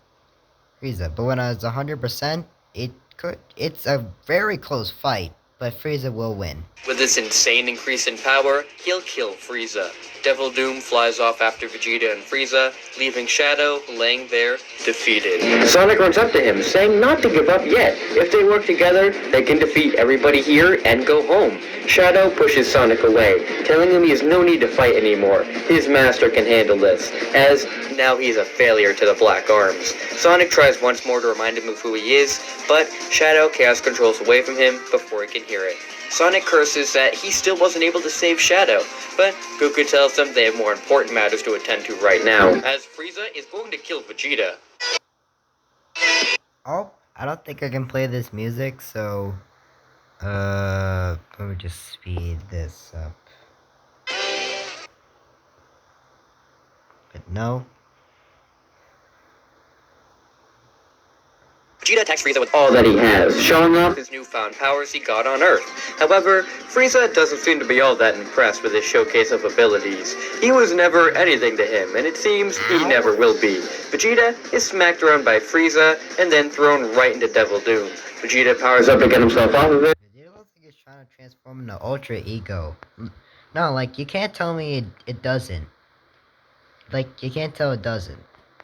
but when it's 100%, it's a very close fight, but Frieza will win. With this insane increase in power, he'll kill Frieza. Devil Doom flies off after Vegeta and Frieza, leaving Shadow laying there, defeated. Sonic runs up to him, saying not to give up yet. If they work together, they can defeat everybody here and go home. Shadow pushes Sonic away, telling him he has no need to fight anymore. His master can handle this, as now he's a failure to the Black Arms. Sonic tries once more to remind him of who he is, but Shadow Chaos controls away from him before he can hear it. Sonic curses that he still wasn't able to save Shadow, but Goku tells them they have more important matters to attend to right now, as Frieza is going to kill Vegeta. Oh, I don't think I can play this music, so let me just speed this up. But no. Vegeta attacks Frieza with all that he has, showing off his newfound powers he got on Earth. However, Frieza doesn't seem to be all that impressed with his showcase of abilities. He was never anything to him, and it seems he never will be. Vegeta is smacked around by Frieza, and then thrown right into Devil Doom. Vegeta powers up to get himself off of it. Vegeta looks like he's trying to transform into Ultra Ego. No, like, you can't tell me it doesn't. Like, you can't tell it doesn't.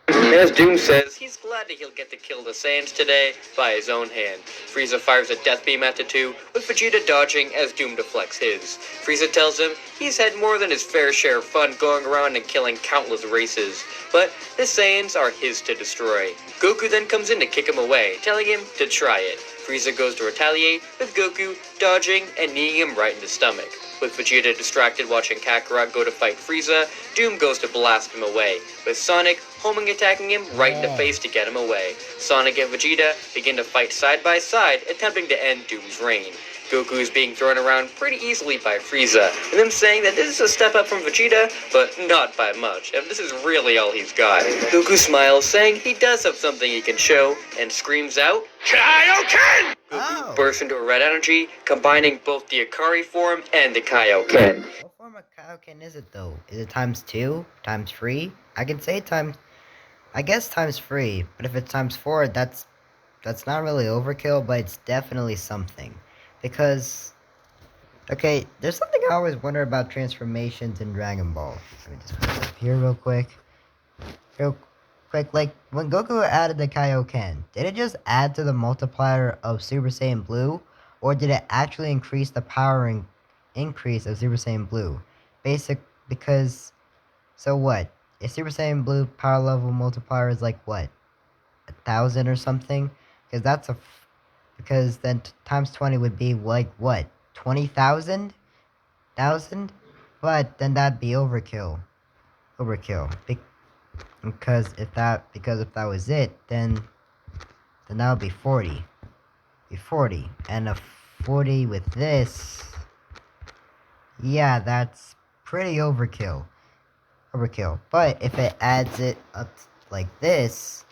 As Doom says, he's glad that he'll get to kill the Saiyans today by his own hand. Frieza fires a death beam at the two, with Vegeta dodging as Doom deflects his. Frieza tells him he's had more than his fair share of fun going around and killing countless races, but the Saiyans are his to destroy. Goku then comes in to kick him away, telling him to try it. Frieza goes to retaliate, with Goku dodging and kneeing him right in the stomach. With Vegeta distracted watching Kakarot go to fight Frieza, Doom goes to blast him away, with Sonic homing attacking him right in the face to get him away. Sonic and Vegeta begin to fight side by side, attempting to end Doom's reign. Goku is being thrown around pretty easily by Frieza, and them saying that this is a step up from Vegeta, but not by much, and this is really all he's got. Goku smiles, saying he does have something he can show, and screams out, Kaioken! Goku bursts into a red energy, combining both the Akari form and the Kaioken. What form of Kaioken is it, though? Is it times 2? Times 3? I can say I guess times 3, but if it's times 4, that's not really overkill, but it's definitely something. Because, okay, there's something I always wonder about transformations in Dragon Ball. Let me just put it up here real quick. Like, when Goku added the Kaioken, did it just add to the multiplier of Super Saiyan Blue? Or did it actually increase the power increase of Super Saiyan Blue? Because, so what? A Super Saiyan Blue power level multiplier is like, what? 1,000 or something? Because then times 20 would be like, what? 20,000? But then that'd be overkill. Because if that was it, then that would be 40. And a 40 with this, yeah, that's pretty overkill. But if it adds it up like this,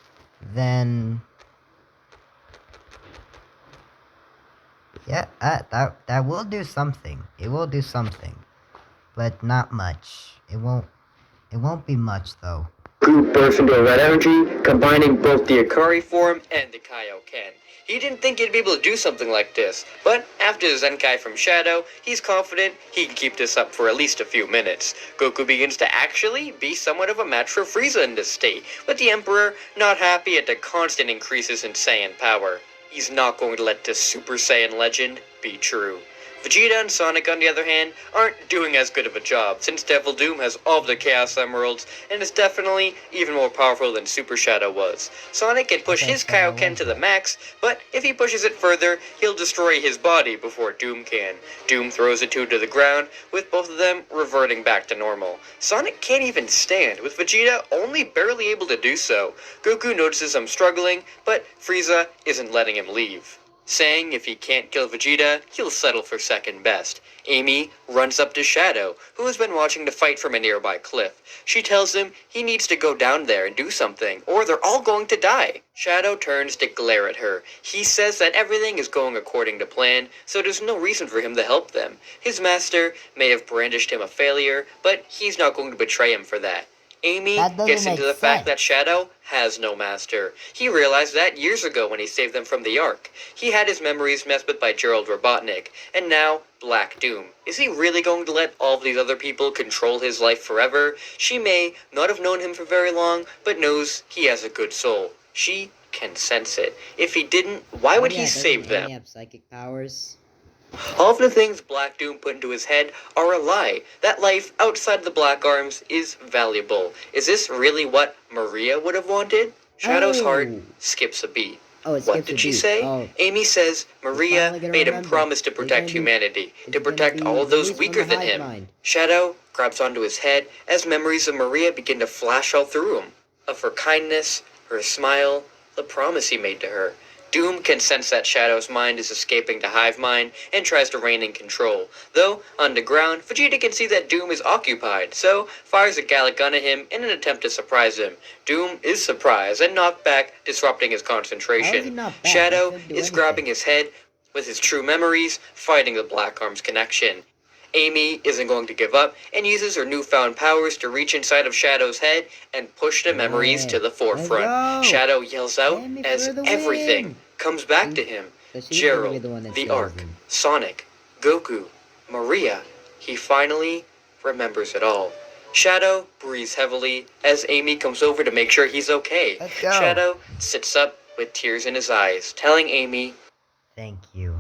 then yeah, that will do something. It will do something, but not much. It won't be much though. Goku bursts into a red energy, combining both the Akari form and the Kaioken. He didn't think he'd be able to do something like this, but after the Zenkai from Shadow, he's confident he can keep this up for at least a few minutes. Goku begins to actually be somewhat of a match for Frieza in this state, with the Emperor not happy at the constant increases in Saiyan power. He's not going to let this Super Saiyan legend be true. Vegeta and Sonic, on the other hand, aren't doing as good of a job, since Devil Doom has all of the Chaos Emeralds, and is definitely even more powerful than Super Shadow was. Sonic can push his Kaioken to the max, but if he pushes it further, he'll destroy his body before Doom can. Doom throws the two to the ground, with both of them reverting back to normal. Sonic can't even stand, with Vegeta only barely able to do so. Goku notices him struggling, but Frieza isn't letting him leave, saying if he can't kill Vegeta, he'll settle for second best. Amy runs up to Shadow, who has been watching the fight from a nearby cliff. She tells him he needs to go down there and do something, or they're all going to die. Shadow turns to glare at her. He says that everything is going according to plan, so there's no reason for him to help them. His master may have brandished him a failure, but he's not going to betray him for that. Amy That doesn't gets make into the fact that sense. Shadow has no master. He realized that years ago when he saved them from the Ark. He had his memories messed with by Gerald Robotnik, and now Black Doom. Is he really going to let all of these other people control his life forever? She may not have known him for very long, but knows he has a good soul. She can sense it. If he didn't, why would he save them? Amy have psychic powers? All of the things Black Doom put into his head are a lie. That life outside the Black Arms is valuable. Is this really what Maria would have wanted? Shadow's heart skips a beat. Oh, it What skips did a she beat. say? Oh, Amy says Maria finally gonna made him remember. promise to He's protect gonna be- humanity, he's to gonna protect be all of those released from weaker the than hive him. mind. Shadow grabs onto his head as memories of Maria begin to flash all through him. Of her kindness, her smile, the promise he made to her. Doom can sense that Shadow's mind is escaping to hive mind and tries to reign in control. Though, underground, Vegeta can see that Doom is occupied, so fires a Gallic gun at him in an attempt to surprise him. Doom is surprised and knocked back, disrupting his concentration. How is he not back? Shadow That shouldn't do is anything. grabbing his head with his true memories, fighting the Black Arms connection. Amy isn't going to give up and uses her newfound powers to reach inside of Shadow's head and push the memories to the forefront. Let's go. Shadow yells out Amy as for the everything win. comes back to him. So she's gonna be Gerald, the one that the saves Ark, him. Sonic, Goku, Maria. He finally remembers it all. Shadow breathes heavily as Amy comes over to make sure he's okay. Let's go. Shadow sits up with tears in his eyes, telling Amy, Thank you.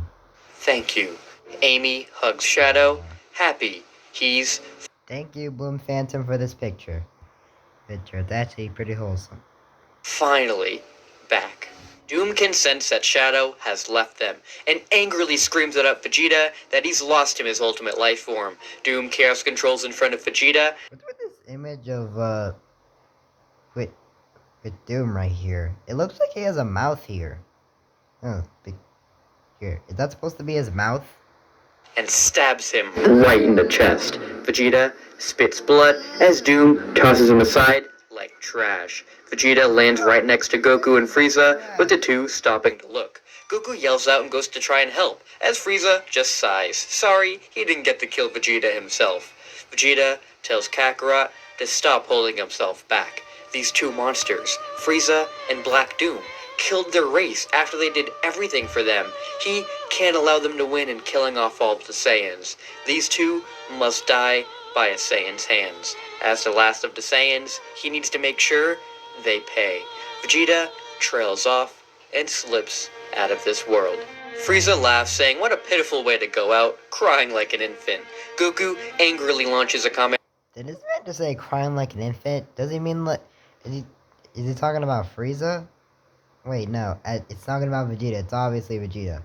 "Thank you." Amy hugs Shadow, happy he's Thank you, Bloom Phantom, for this picture. It's actually pretty wholesome. finally back. Doom can sense that Shadow has left them, and angrily screams at Vegeta that he's lost him his ultimate life form. Doom chaos controls in front of Vegeta. What's with this image of, with Doom right here? It looks like he has a mouth here. Oh, here. Is that supposed to be his mouth? And stabs him right in the chest. Vegeta spits blood as Doom tosses him aside like trash. Vegeta lands right next to Goku and Frieza, with the two stopping to look. Goku yells out and goes to try and help, as Frieza just sighs. Sorry, he didn't get to kill Vegeta himself. Vegeta tells Kakarot to stop holding himself back. These two monsters, Frieza and Black Doom, killed their race after they did everything for them. He can't allow them to win in killing off all of the Saiyans. These two must die by a Saiyan's hands. As the last of the Saiyans, he needs to make sure they pay. Vegeta trails off and slips out of this world. Frieza laughs, saying, "What a pitiful way to go out, crying like an infant." Goku angrily launches a comment. Did this man just say crying like an infant? Does he mean like... Is he talking about Frieza? Wait, no. It's talking about Vegeta. It's obviously Vegeta.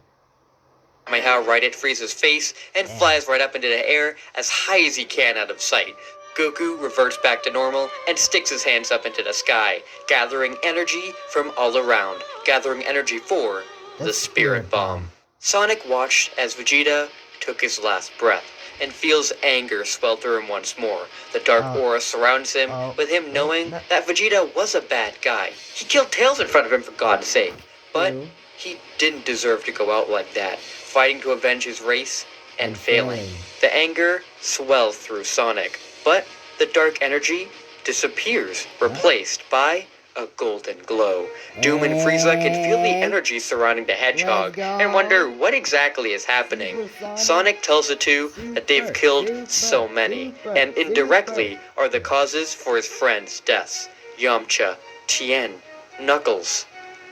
Kamehameha right at Frieza's face and flies right up into the air as high as he can out of sight. Goku reverts back to normal and sticks his hands up into the sky, gathering energy from all around, gathering energy for the Spirit Bomb. Sonic watched as Vegeta took his last breath and feels anger swell through him once more. The dark aura surrounds him, with him knowing that Vegeta was a bad guy. He killed Tails in front of him, for God's sake. But he didn't deserve to go out like that, fighting to avenge his race and failing. The anger swells through Sonic, but the dark energy disappears, replaced by a golden glow. Doom and Frieza can feel the energy surrounding the hedgehog and wonder what exactly is happening. Sonic tells the two that they've killed so many, and indirectly are the causes for his friends' deaths. Yamcha, Tien, Knuckles,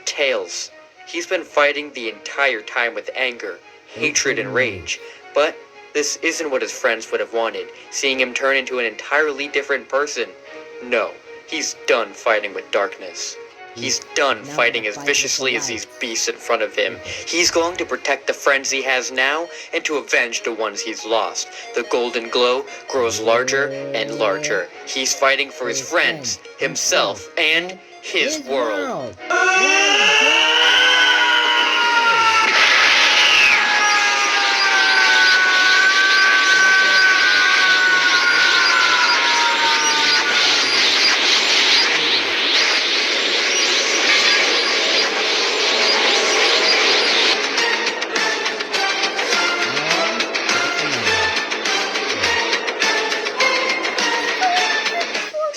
Tails. He's been fighting the entire time with anger, hatred, and rage, but this isn't what his friends would have wanted, seeing him turn into an entirely different person. No, he's done fighting with darkness. He's done fighting as viciously as these beasts in front of him. He's going to protect the friends he has now and to avenge the ones he's lost. The golden glow grows larger and larger. He's fighting for his friends, himself, and his world.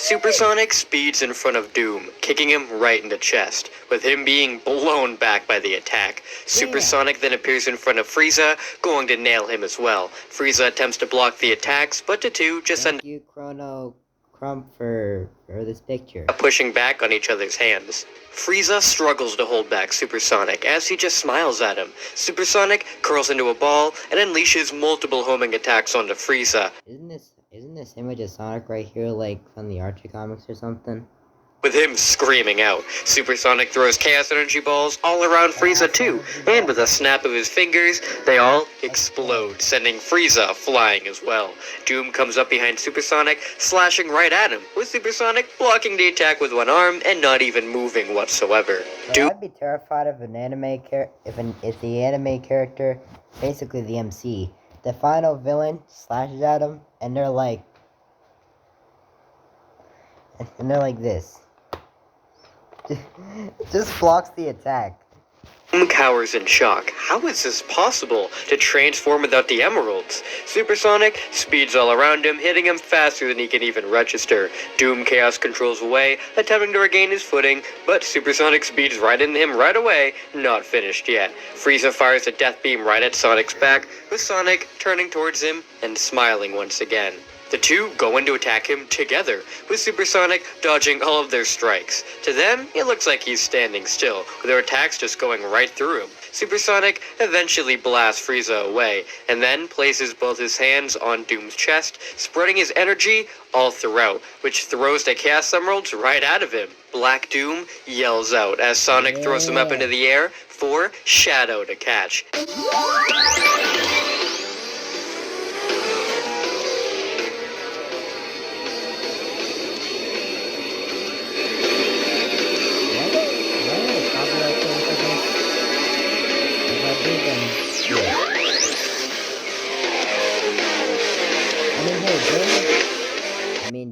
Supersonic speeds in front of Doom, kicking him right in the chest, with him being blown back by the attack. Supersonic then appears in front of Frieza, going to nail him as well. Frieza attempts to block the attacks, but the two just end Thank you, Chrono Crump, for this picture. up pushing back on each other's hands. Frieza struggles to hold back Supersonic as he just smiles at him. Supersonic curls into a ball and unleashes multiple homing attacks onto Frieza. Isn't this image of Sonic right here, like from the Archie comics or something? With him screaming out, Supersonic throws Chaos Energy balls all around Frieza too, and with a snap of his fingers, they all explode, sending Frieza flying as well. Doom comes up behind Supersonic, slashing right at him, with Supersonic blocking the attack with one arm and not even moving whatsoever. So I'd be terrified of an anime if the anime character, basically the MC, the final villain slashes at him, and they're like this. Just blocks the attack. Doom cowers in shock. How is this possible? To transform without the emeralds? Supersonic speeds all around him, hitting him faster than he can even register. Doom Chaos controls away, attempting to regain his footing, but Supersonic speeds right into him right away, not finished yet. Frieza fires a death beam right at Sonic's back, with Sonic turning towards him and smiling once again. The two go in to attack him together, with Supersonic dodging all of their strikes. To them, it looks like he's standing still, with their attacks just going right through him. Supersonic eventually blasts Frieza away, and then places both his hands on Doom's chest, spreading his energy all throughout, which throws the Chaos Emeralds right out of him. Black Doom yells out as Sonic throws him up into the air for Shadow to catch.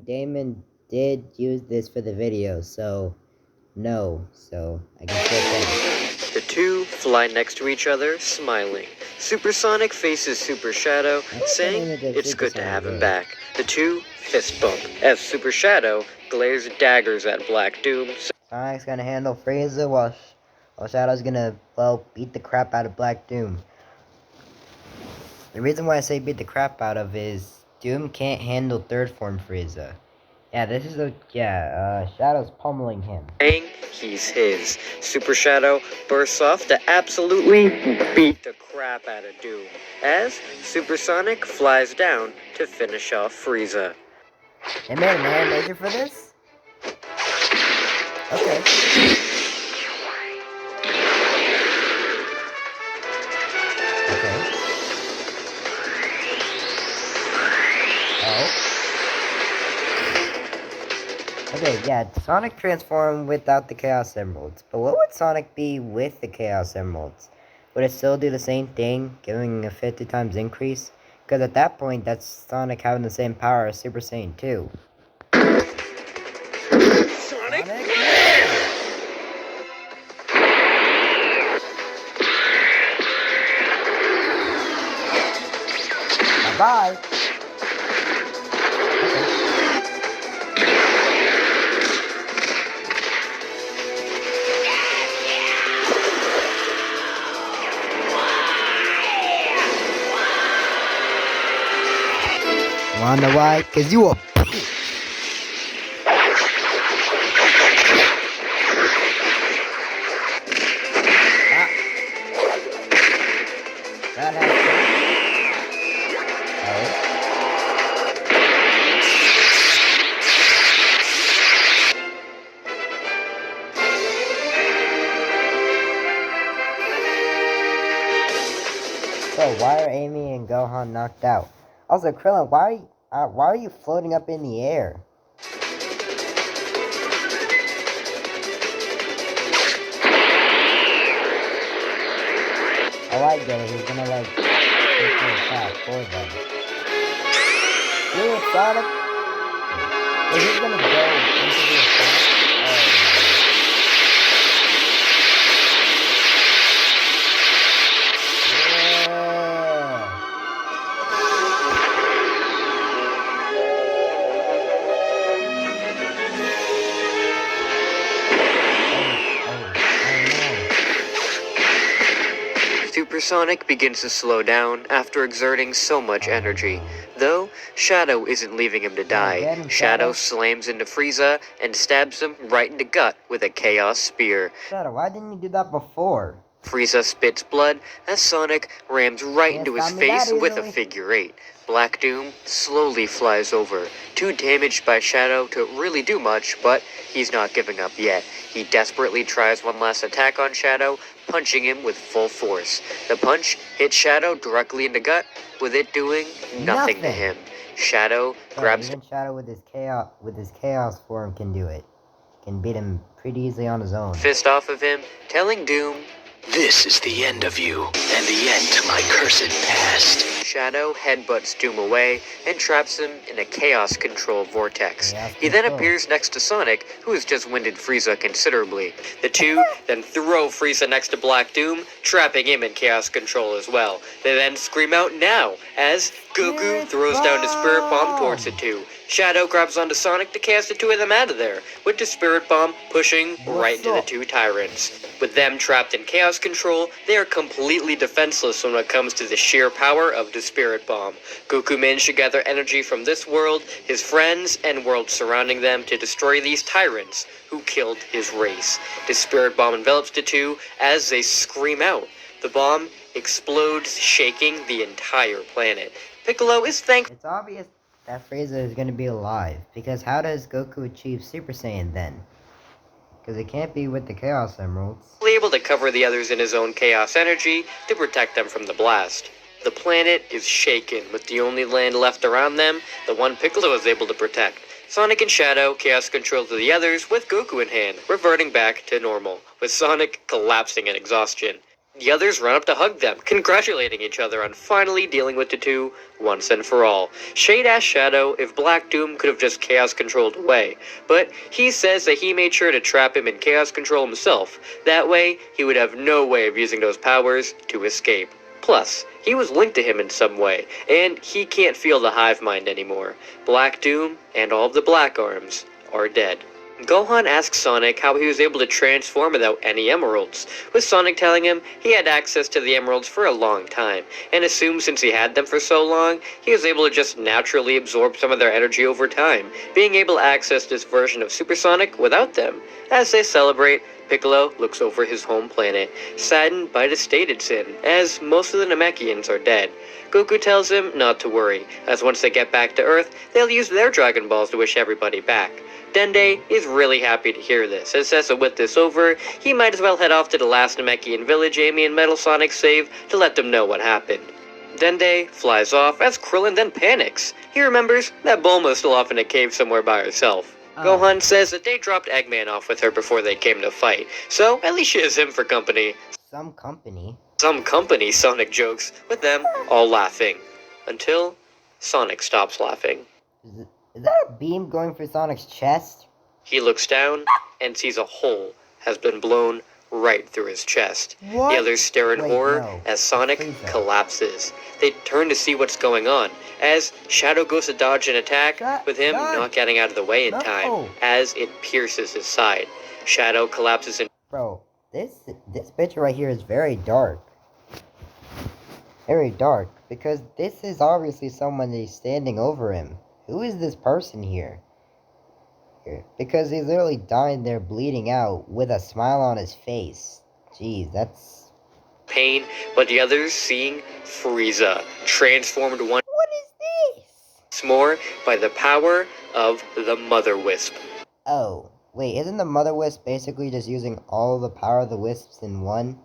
Damon did use this for the video, so no, so I can still think. The two fly next to each other, smiling. Supersonic faces Super Shadow, saying it's good to have him back. The two fist bump as Super Shadow glares daggers at Black Doom. Sonic's gonna handle Frieza while Shadow's gonna, well, beat the crap out of Black Doom. The reason why I say beat the crap out of is Doom can't handle third form Frieza. Yeah, this is Shadow's pummeling him. Saying he's his. Super Shadow bursts off to absolutely beat the crap out of Doom, as Supersonic flies down to finish off Frieza. They made an animation for this? Okay. Okay, yeah, Sonic transformed without the Chaos Emeralds. But what would Sonic be with the Chaos Emeralds? Would it still do the same thing, giving a 50 times increase? Because at that point, that's Sonic having the same power as Super Saiyan 2. Sonic? Bye-bye! Wanna know why? Cause you a bitch. That has So why are Amy and Gohan knocked out? Also, Krillin, why are you floating up in the air? Oh, I get it. He's gonna like take the attack for them. Really, Sonic? Is he gonna go into the attack? Sonic begins to slow down after exerting so much energy. Though, Shadow isn't leaving him to die. get him, Shadow Shadow. slams into Frieza and stabs him right in the gut with a Chaos Spear. Shadow, why didn't you do that before? Frieza spits blood as Sonic rams right Can't into his stop me that face with a easily. figure 8. Black Doom slowly flies over, too damaged by Shadow to really do much, but he's not giving up yet. He desperately tries one last attack on Shadow, punching him with full force. The punch hits Shadow directly in the gut, with it doing nothing to Nothing. him. Shadow Bro, grabs even Shadow with his chaos form can do it. Can beat him pretty easily on his own. fist off of him, telling Doom, This is the end of you, and the end to my cursed past. Shadow headbutts Doom away and traps him in a chaos control vortex. Chaos He then control. appears next to Sonic, who has just winded Frieza considerably. The two then throw Frieza next to Black Doom, trapping him in chaos control as well. They then scream out now as Goku Spirit throws down the Spirit Bomb Bomb! towards the two. Shadow grabs onto Sonic to cast the two of them out of there, with the Spirit Bomb pushing right into the up? two tyrants. With them trapped in chaos control, they are completely defenseless when it comes to the sheer power of the Spirit Bomb. Goku managed to gather energy from this world, his friends, and worlds surrounding them to destroy these tyrants who killed his race. The Spirit Bomb envelops the two as they scream out. The bomb explodes, shaking the entire planet. Piccolo is thankful It's obvious that Frieza is going to be alive, because how does Goku achieve Super Saiyan then? Because it can't be with the Chaos Emeralds. able to cover the others in his own chaos energy to protect them from the blast. The planet is shaken, with the only land left around them, the one Piccolo is able to protect. Sonic and Shadow chaos control to the others with Goku in hand, reverting back to normal, with Sonic collapsing in exhaustion. The others run up to hug them, congratulating each other on finally dealing with the two once and for all. Shade asks Shadow if Black Doom could have just chaos controlled away, but he says that he made sure to trap him in chaos control himself. That way, he would have no way of using those powers to escape. Plus, he was linked to him in some way, and he can't feel the hive mind anymore. Black Doom and all of the Black Arms are dead. Gohan asks Sonic how he was able to transform without any emeralds, with Sonic telling him he had access to the emeralds for a long time, and assumes since he had them for so long, he was able to just naturally absorb some of their energy over time, being able to access this version of Super Sonic without them. As they celebrate, Piccolo looks over his home planet, saddened by the state it's in, as most of the Namekians are dead. Goku tells him not to worry, as once they get back to Earth, they'll use their Dragon Balls to wish everybody back. Dende is really happy to hear this, and says that with this over, he might as well head off to the last Namekian village Amy and Metal Sonic save to let them know what happened. Dende flies off as Krillin then panics. He remembers that Bulma's still off in a cave somewhere by herself. Gohan says that they dropped Eggman off with her before they came to fight, so at least she has him for company. Some company. Some company, Sonic jokes, with them all laughing. Until Sonic stops laughing. Is that a beam going through Sonic's chest? He looks down and sees a hole has been blown right through his chest. What? The others stare in Wait, horror no. as Sonic Frieza. collapses. They turn to see what's going on, as Shadow goes to dodge an attack, with him not getting out of the way in time, as it pierces his side. Shadow collapses in. Bro, this picture right here is very dark. Very dark, because this is obviously someone that's standing over him. Who is this person here? Because he's literally dying there bleeding out with a smile on his face. Jeez, that's... pain, but the others seeing Frieza, transformed once What is this? more by the power of the Mother Wisp. Oh, wait, isn't the Mother Wisp basically just using all the power of the Wisps in one?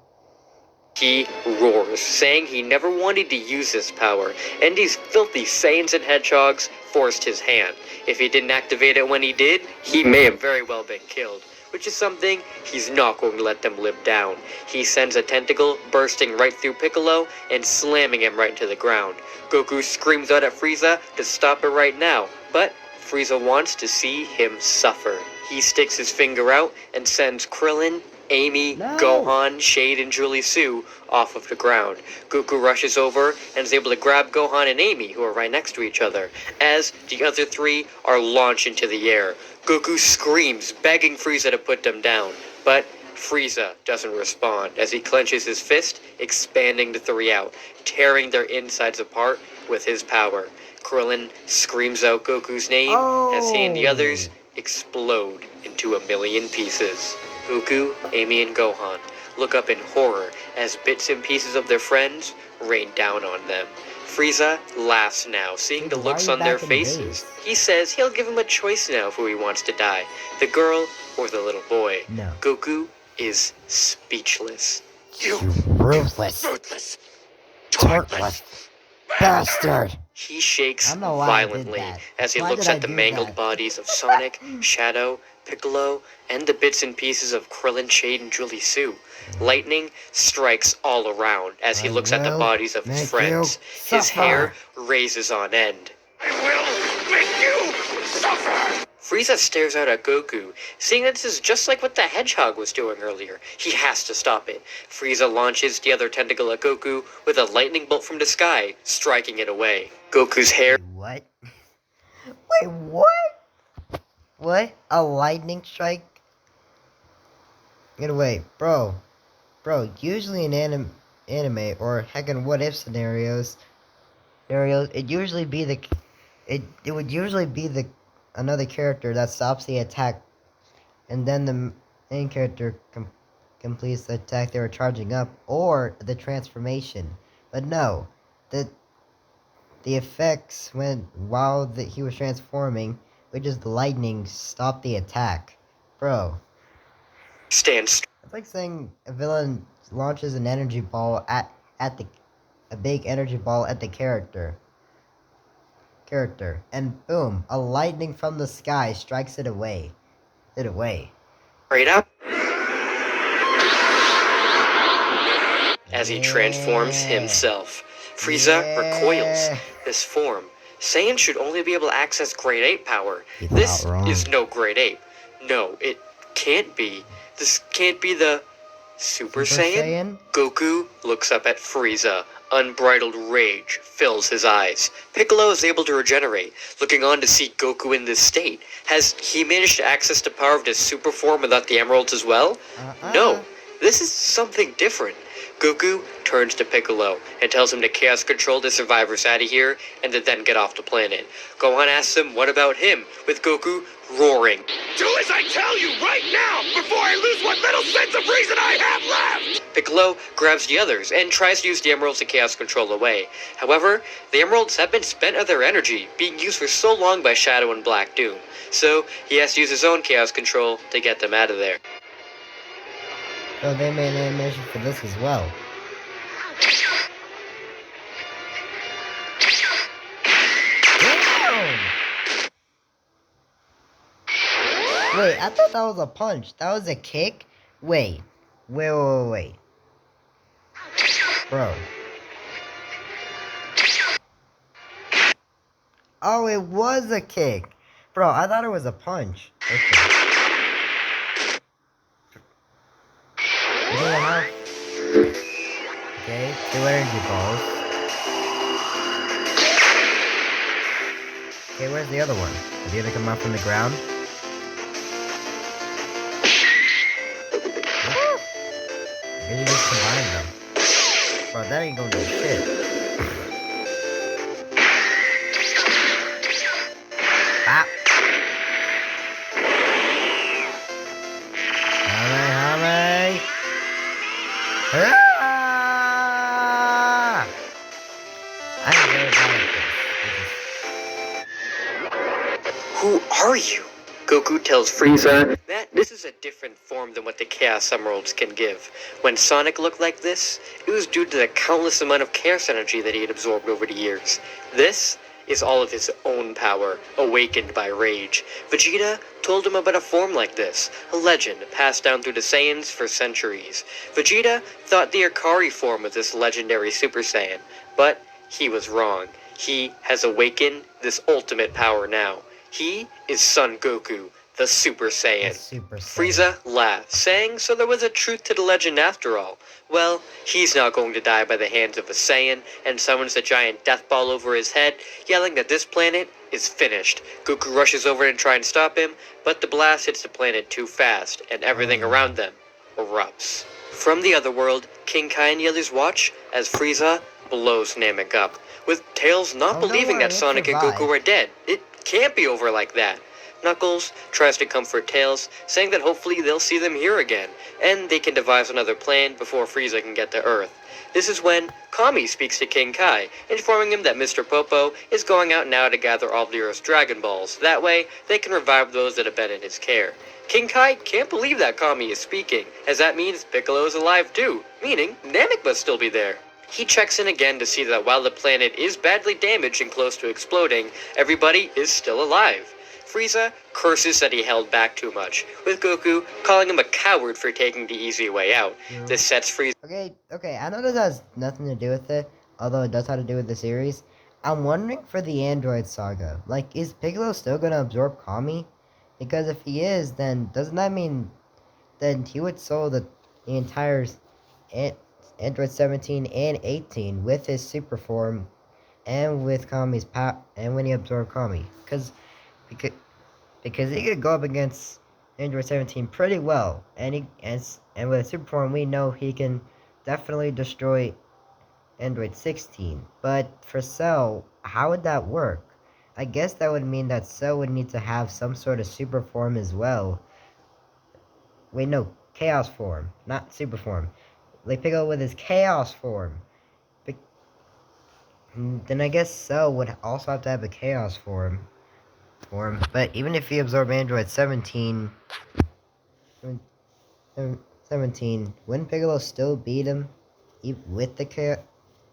He roars, saying he never wanted to use this power, and these filthy Saiyans and Hedgehogs forced his hand. If he didn't activate it when he did, he may have very well been killed, which is something he's not going to let them live down. He sends a tentacle bursting right through Piccolo and slamming him right into the ground. Goku screams out at Frieza to stop it right now, but Frieza wants to see him suffer. He sticks his finger out and sends Krillin, Amy, No. Gohan, Shade, and Julie Sue off of the ground. Goku rushes over and is able to grab Gohan and Amy, who are right next to each other, as the other three are launched into the air. Goku screams, begging Frieza to put them down, but Frieza doesn't respond as he clenches his fist, expanding the three out, tearing their insides apart with his power. Krillin screams out Goku's name as he and the others explode into a million pieces. Goku, Amy, and Gohan look up in horror as bits and pieces of their friends rain down on them. Frieza laughs now, seeing the Dude, why looks are you on their back in faces. base? He says he'll give him a choice now of who he wants to die, the girl or the little boy. No. Goku is speechless. You ruthless, Ruthless. heartless bastard! He shakes I don't know why I did violently that. as he Why looks did I at the do mangled that? bodies of Sonic, Shadow, Piccolo, and the bits and pieces of Krillin, Shade, and Julie Su. Lightning strikes all around as he I looks at the will bodies of his make friends. you His suffer. hair raises on end. I will make you suffer. Frieza stares out at Goku, seeing that this is just like what the Hedgehog was doing earlier. He has to stop it. Frieza launches the other tentacle at Goku with a lightning bolt from the sky, striking it away. Goku's hair Wait, what? Wait, what? What? A lightning strike? Get away, bro. Bro, usually in anime or heck in what if scenarios, it usually be it would usually be another character that stops the attack, and then the main character completes the attack they were charging up, or the transformation. But no, the effects while he was transforming, which is the lightning, stopped the attack, bro. stands It's like saying a villain launches an energy ball at a big energy ball at the character, and boom, a lightning from the sky strikes it away. straight up as he transforms himself. Frieza recoils. This form, Saiyan should only be able to access Grade 8 power. You're This not wrong. is no Grade 8. No, it can't be. This can't be the Super Saiyan? Goku looks up at Frieza. Unbridled rage fills his eyes. Piccolo is able to regenerate, looking on to see Goku in this state. Has he managed to access the power of his super form without the emeralds as well? No, this is something different. Goku turns to Piccolo and tells him to chaos control the survivors out of here and to then get off the planet. Gohan asks him what about him, with Goku roaring. Do as I tell you right now before I lose what little sense of reason I have left! Piccolo grabs the others and tries to use the emeralds to chaos control away. However, the emeralds have been spent of their energy, being used for so long by Shadow and Black Doom. So he has to use his own chaos control to get them out of there. Oh, they made an animation for this as well. Damn! Wait, I thought that was a punch. That was a kick? Wait. Wait. Bro. Oh, it was a kick. Bro, I thought it was a punch. Okay. Okay, 2 energy balls. Okay, where's the other one? Did the other come out from the ground? Maybe you just combine them. Bro, that ain't gonna do shit. Bop. Hurry. Ah! I'm very bad at this. Who are you? Goku tells Frieza that this is a different form than what the Chaos Emeralds can give. When Sonic looked like this, it was due to the countless amount of Chaos energy that he had absorbed over the years. This is all of his own power, awakened by rage. Vegeta told him about a form like this, a legend passed down through the Saiyans for centuries. Vegeta thought the Ikari form was this legendary Super Saiyan, but he was wrong. He has awakened this ultimate power now. He is Son Goku, the Super Saiyan. Frieza laughed, saying so there was a truth to the legend after all. Well, he's not going to die by the hands of a Saiyan, and summons a giant death ball over his head, yelling that this planet is finished. Goku rushes over to try and stop him, but the blast hits the planet too fast, and everything around them erupts. From the other world, King Kai and the others watch as Frieza blows Namek up, with Tails not Oh, no believing that worry, it Sonic and survived. Goku are dead. It can't be over like that. Knuckles tries to comfort Tails, saying that hopefully they'll see them here again, and they can devise another plan before Frieza can get to Earth. This is when Kami speaks to King Kai, informing him that Mr. Popo is going out now to gather all the Earth's Dragon Balls. That way, they can revive those that have been in his care. King Kai can't believe that Kami is speaking, as that means Piccolo is alive too, meaning Namek must still be there. He checks in again to see that while the planet is badly damaged and close to exploding, everybody is still alive. Frieza curses that he held back too much, with Goku calling him a coward for taking the easy way out. True. This sets Frieza. Okay, I know this has nothing to do with it, although it does have to do with the series. I'm wondering for the Android saga, like, is Piccolo still gonna absorb Kami? Because if he is, then doesn't that mean then he would soul the entire Android 17 and 18 with his super form and with Kami's and when he absorbed Kami? Because he could go up against Android 17 pretty well, and with a super form we know he can definitely destroy Android 16. But for Cell, how would that work? I guess that would mean that Cell would need to have some sort of super form as well. Wait, no, chaos form, not super form. Like Piccolo with his chaos form. Then I guess Cell would also have to have a chaos form. But even if he absorbed Android 17, wouldn't Piccolo still beat him with the chaos?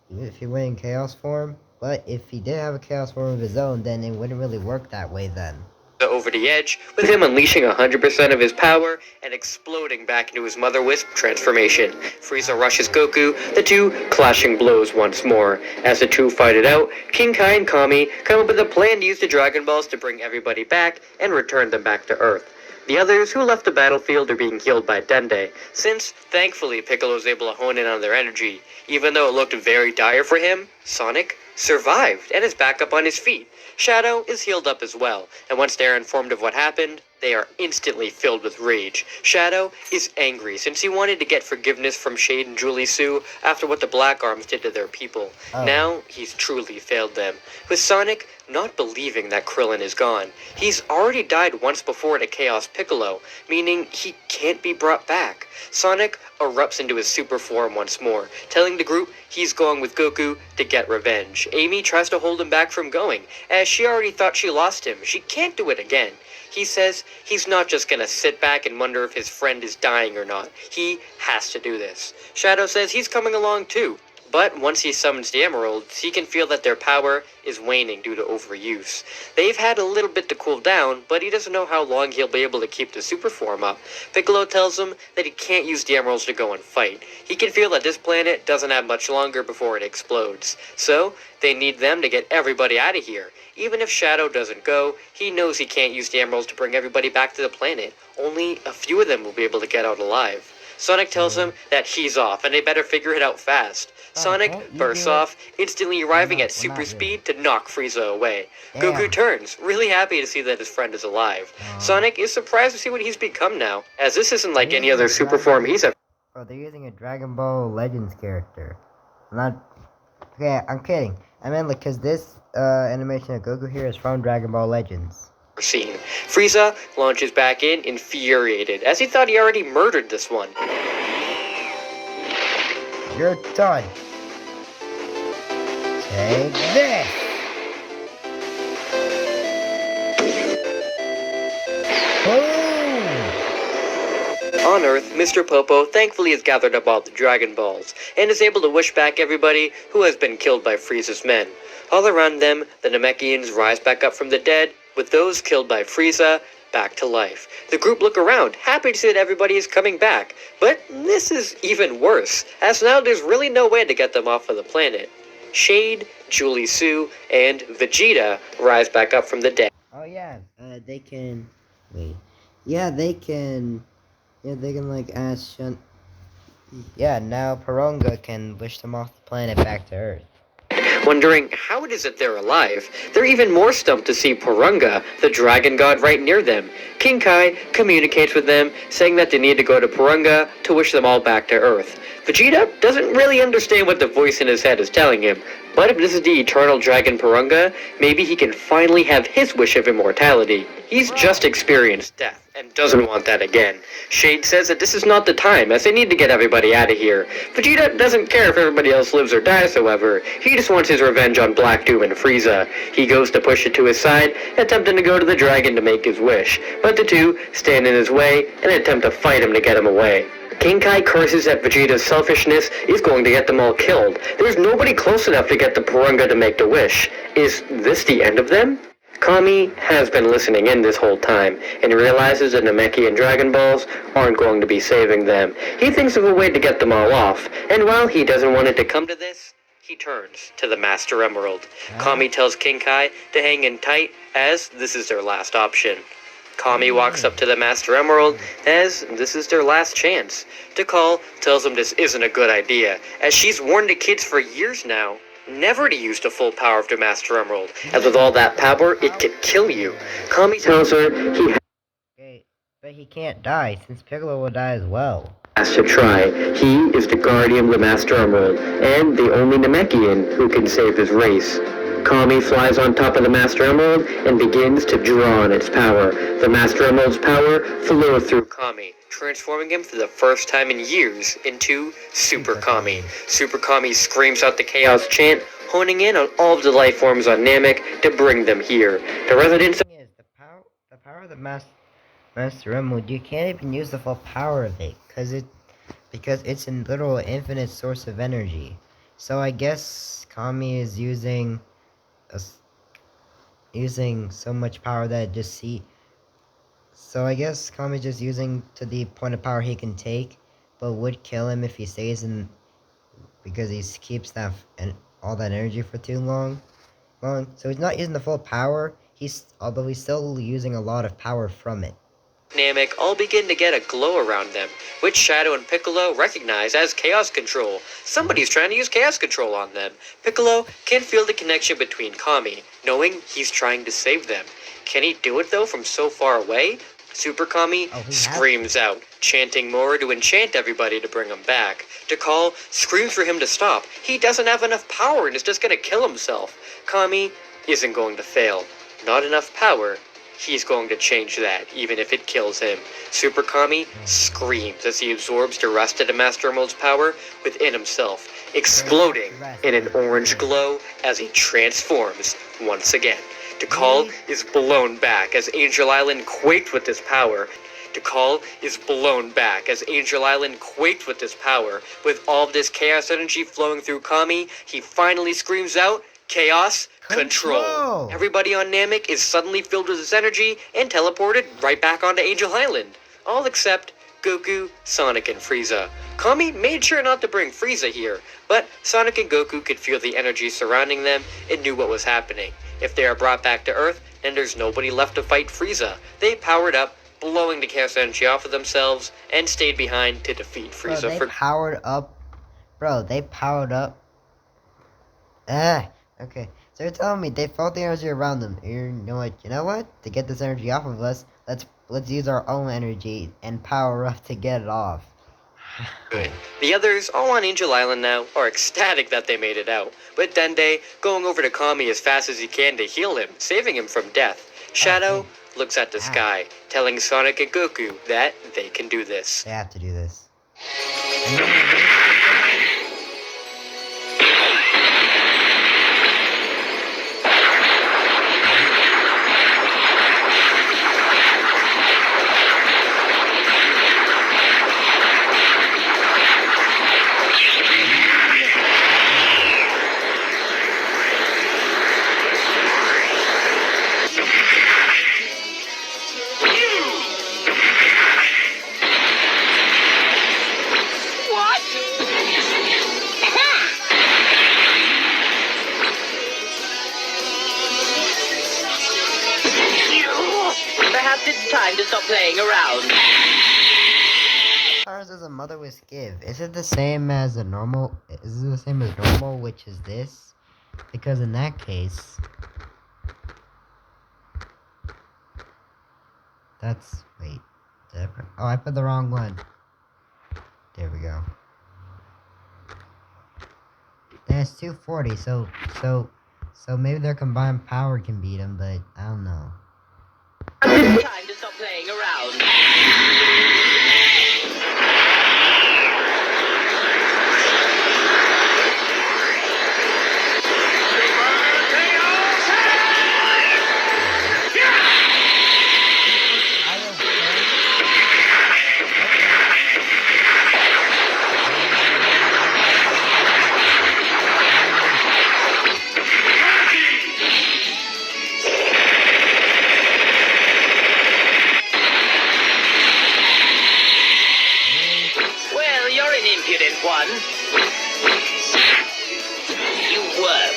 Even if he went in chaos form? But if he did have a chaos form of his own, then it wouldn't really work that way then. Over the edge, with him unleashing 100% of his power and exploding back into his Mother Wisp transformation. Frieza rushes Goku, the two clashing blows once more. As the two fight it out, King Kai and Kami come up with a plan to use the Dragon Balls to bring everybody back and return them back to Earth. The others who left the battlefield are being healed by Dende, since, thankfully, Piccolo is able to hone in on their energy. Even though it looked very dire for him, Sonic survived and is back up on his feet. Shadow is healed up as well, and once they are informed of what happened, they are instantly filled with rage. Shadow is angry since he wanted to get forgiveness from Shade and Julie Sue after what the Black Arms did to their people. Oh. Now, he's truly failed them. With Sonic not believing that Krillin is gone. He's already died once before to Chaos Piccolo, meaning he can't be brought back. Sonic erupts into his super form once more, telling the group he's going with Goku to get revenge. Amy tries to hold him back from going, as she already thought she lost him. She can't do it again. He says he's not just gonna sit back and wonder if his friend is dying or not. He has to do this. Shadow says he's coming along too. But once he summons the Emeralds, he can feel that their power is waning due to overuse. They've had a little bit to cool down, but he doesn't know how long he'll be able to keep the super form up. Piccolo tells him that he can't use the Emeralds to go and fight. He can feel that this planet doesn't have much longer before it explodes. So, they need them to get everybody out of here. Even if Shadow doesn't go, he knows he can't use the Emeralds to bring everybody back to the planet. Only a few of them will be able to get out alive. Sonic tells him that he's off, and they better figure it out fast. Sonic bursts off, instantly arriving at super speed to knock Frieza away. Damn. Goku turns, really happy to see that his friend is alive. Sonic is surprised to see what he's become now, as this isn't like any other super form he's ever. Oh, they're using a Dragon Ball Legends character. Okay, I'm kidding. I meant like, cause this animation of Goku here is from Dragon Ball Legends. Seen. Frieza launches back in, infuriated, as he thought he already murdered this one. You're done. Take this. Boom. On Earth, Mr. Popo thankfully has gathered up all the Dragon Balls, and is able to wish back everybody who has been killed by Frieza's men. All around them, the Namekians rise back up from the dead, with those killed by Frieza back to life. The group look around, happy to see that everybody is coming back. But this is even worse, as now there's really no way to get them off of the planet. Shade, Julie Sue, and Vegeta rise back up from the dead. Oh yeah, they can. Wait. Yeah, they can. Yeah, they can like ask Yeah, now Paronga can wish them off the planet back to Earth. wondering how it is that they're alive. They're even more stumped to see Purunga, the dragon god, right near them. King Kai communicates with them, saying that they need to go to Purunga to wish them all back to Earth. Vegeta doesn't really understand what the voice in his head is telling him, but if this is the eternal dragon Purunga, maybe he can finally have his wish of immortality. He's just experienced death and doesn't want that again. Shade says that this is not the time, as they need to get everybody out of here. Vegeta doesn't care if everybody else lives or dies, however. He just wants his revenge on Black Doom and Frieza. He goes to push it to his side, attempting to go to the dragon to make his wish, but the two stand in his way and attempt to fight him to get him away. King Kai curses that Vegeta's selfishness is going to get them all killed. There's nobody close enough to get the Purunga to make the wish. Is this the end of them? Kami has been listening in this whole time, and realizes that Namekian and Dragon Balls aren't going to be saving them. He thinks of a way to get them all off, and while he doesn't want it to come to this, he turns to the Master Emerald. Kami tells King Kai to hang in tight, as this is their last option. Kami walks up to the Master Emerald, as this is their last chance. Tikal tells him this isn't a good idea, as she's warned the kids for years now never to use the full power of the Master Emerald, as with all that power, it could kill you. Kami tells her he Okay, but he can't die, since Piccolo will die as well. has to try. He is the guardian of the Master Emerald, and the only Namekian who can save his race. Kami flies on top of the Master Emerald and begins to draw on its power. The Master Emerald's power flows through Kami, transforming him for the first time in years into Super Kami. Super Kami screams out the Chaos chant, honing in on all of the life forms on Namek to bring them here. The residents The thing is, the power of the Master Emerald, you can't even use the full power of it, because it's a literal infinite source of energy. So I guess Kami is using so much power that so I guess Kami's just using to the point of power he can take, but would kill him if he stays in, because he keeps that and all that energy for too long. So he's not using the full power. Although he's still using a lot of power from it. Namek all begin to get a glow around them, which Shadow and Piccolo recognize as Chaos Control. Somebody's trying to use Chaos Control on them. Piccolo can feel the connection between Kami, knowing he's trying to save them. Can he do it though from so far away? Super Kami screams out, chanting more to enchant everybody to bring him back. Tikal screams for him to stop. He doesn't have enough power and is just gonna kill himself. Kami isn't going to fail. Not enough power. He's going to change that, even if it kills him. Super Kami screams as he absorbs the rest of the Master Emerald's power within himself, exploding in an orange glow as he transforms once again. Tikal is blown back as Angel Island quaked with this power. Tikal is blown back as Angel Island quaked with this power. With all of this chaos energy flowing through Kami, he finally screams out, Chaos Control. Everybody on Namek is suddenly filled with this energy and teleported right back onto Angel Island. All except Goku, Sonic, and Frieza. Kami made sure not to bring Frieza here, but Sonic and Goku could feel the energy surrounding them and knew what was happening. If they are brought back to Earth, then there's nobody left to fight Frieza. They powered up, blowing the chaos energy off of themselves, and stayed behind to defeat Frieza. Bro, they powered up. Okay. So you're telling me they felt the energy around them. You know what? To get this energy off of us, let's use our own energy and power up to get it off. Good. The others, all on Angel Island now, are ecstatic that they made it out, with Dende going over to Kami as fast as he can to heal him, saving him from death. Shadow looks at the sky, telling Sonic and Goku that they can do this. They have to do this. It's time to stop playing around. Powers as a mother with give. Is it the same as normal, which is this? Because in that case, that's, wait, oh, I put the wrong one. There we go. That's 240, so maybe their combined power can beat him, but I don't know. Time to stop playing around. Well, you're an impudent one. You worm.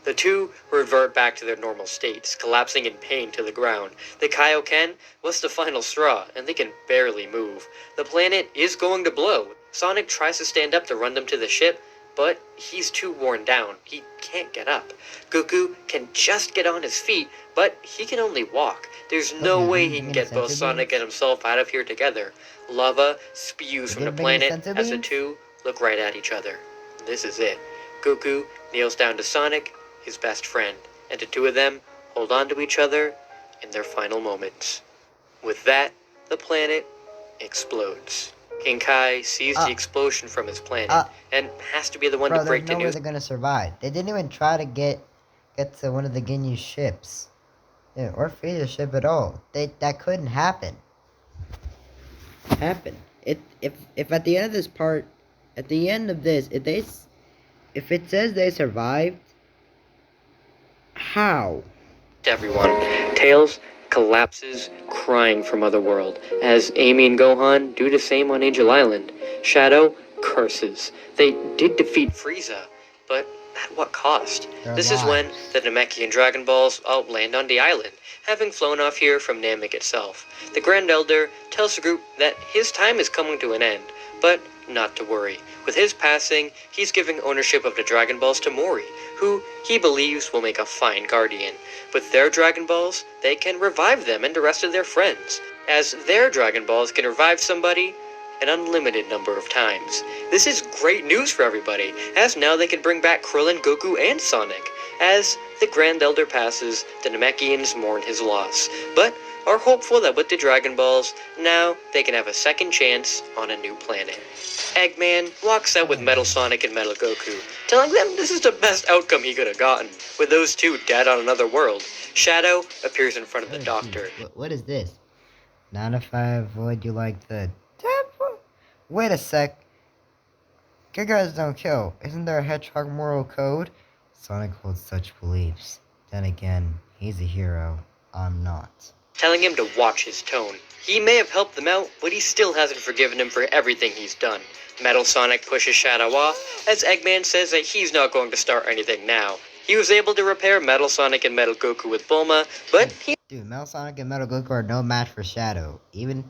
The two revert back to their normal states, collapsing in pain to the ground. The Kaioken was the final straw, and they can barely move. The planet is going to blow. Sonic tries to stand up to run them to the ship, but he's too worn down. He can't get up. Goku can just get on his feet, but he can only walk. There's no way he can get both Sonic and himself out of here together. Lava spews from the planet as the two look right at each other. This is it. Goku kneels down to Sonic, his best friend, and the two of them hold on to each other in their final moments. With that, the planet explodes. King Kai sees the explosion from his planet and has to be the one to break the news. They're gonna survive. They didn't even try to get to one of the Ginyu ships, or Frieza's ship at all. That couldn't happen. If at the end of this part, at the end of this, if it says they survived, how? Everyone, Tails collapses, crying from Otherworld, as Amy and Gohan do the same on Angel Island. Shadow curses. They did defeat Frieza, but at what cost? This is when the Namekian Dragon Balls all land on the island, having flown off here from Namek itself. The Grand Elder tells the group that his time is coming to an end, but not to worry. With his passing, he's giving ownership of the Dragon Balls to Mori, who he believes will make a fine guardian. With their Dragon Balls, they can revive them and the rest of their friends, as their Dragon Balls can revive somebody an unlimited number of times. This is great news for everybody, as now they can bring back Krillin, Goku, and Sonic. As the Grand Elder passes, the Namekians mourn his loss, but are hopeful that with the Dragon Balls, now they can have a second chance on a new planet. Eggman walks out with Metal Sonic and Metal Goku, telling them this is the best outcome he could have gotten, with those two dead on another world. Shadow appears in front of the Doctor. What is this? Not if I avoid you like the devil? Wait a sec. Good guys don't kill. Isn't there a Hedgehog moral code? Sonic holds such beliefs. Then again, he's a hero. I'm not. Telling him to watch his tone. He may have helped them out, but he still hasn't forgiven him for everything he's done. Metal Sonic pushes Shadow off, as Eggman says that he's not going to start anything now. He was able to repair Metal Sonic and Metal Goku with Bulma, but Dude, Metal Sonic and Metal Goku are no match for Shadow. Even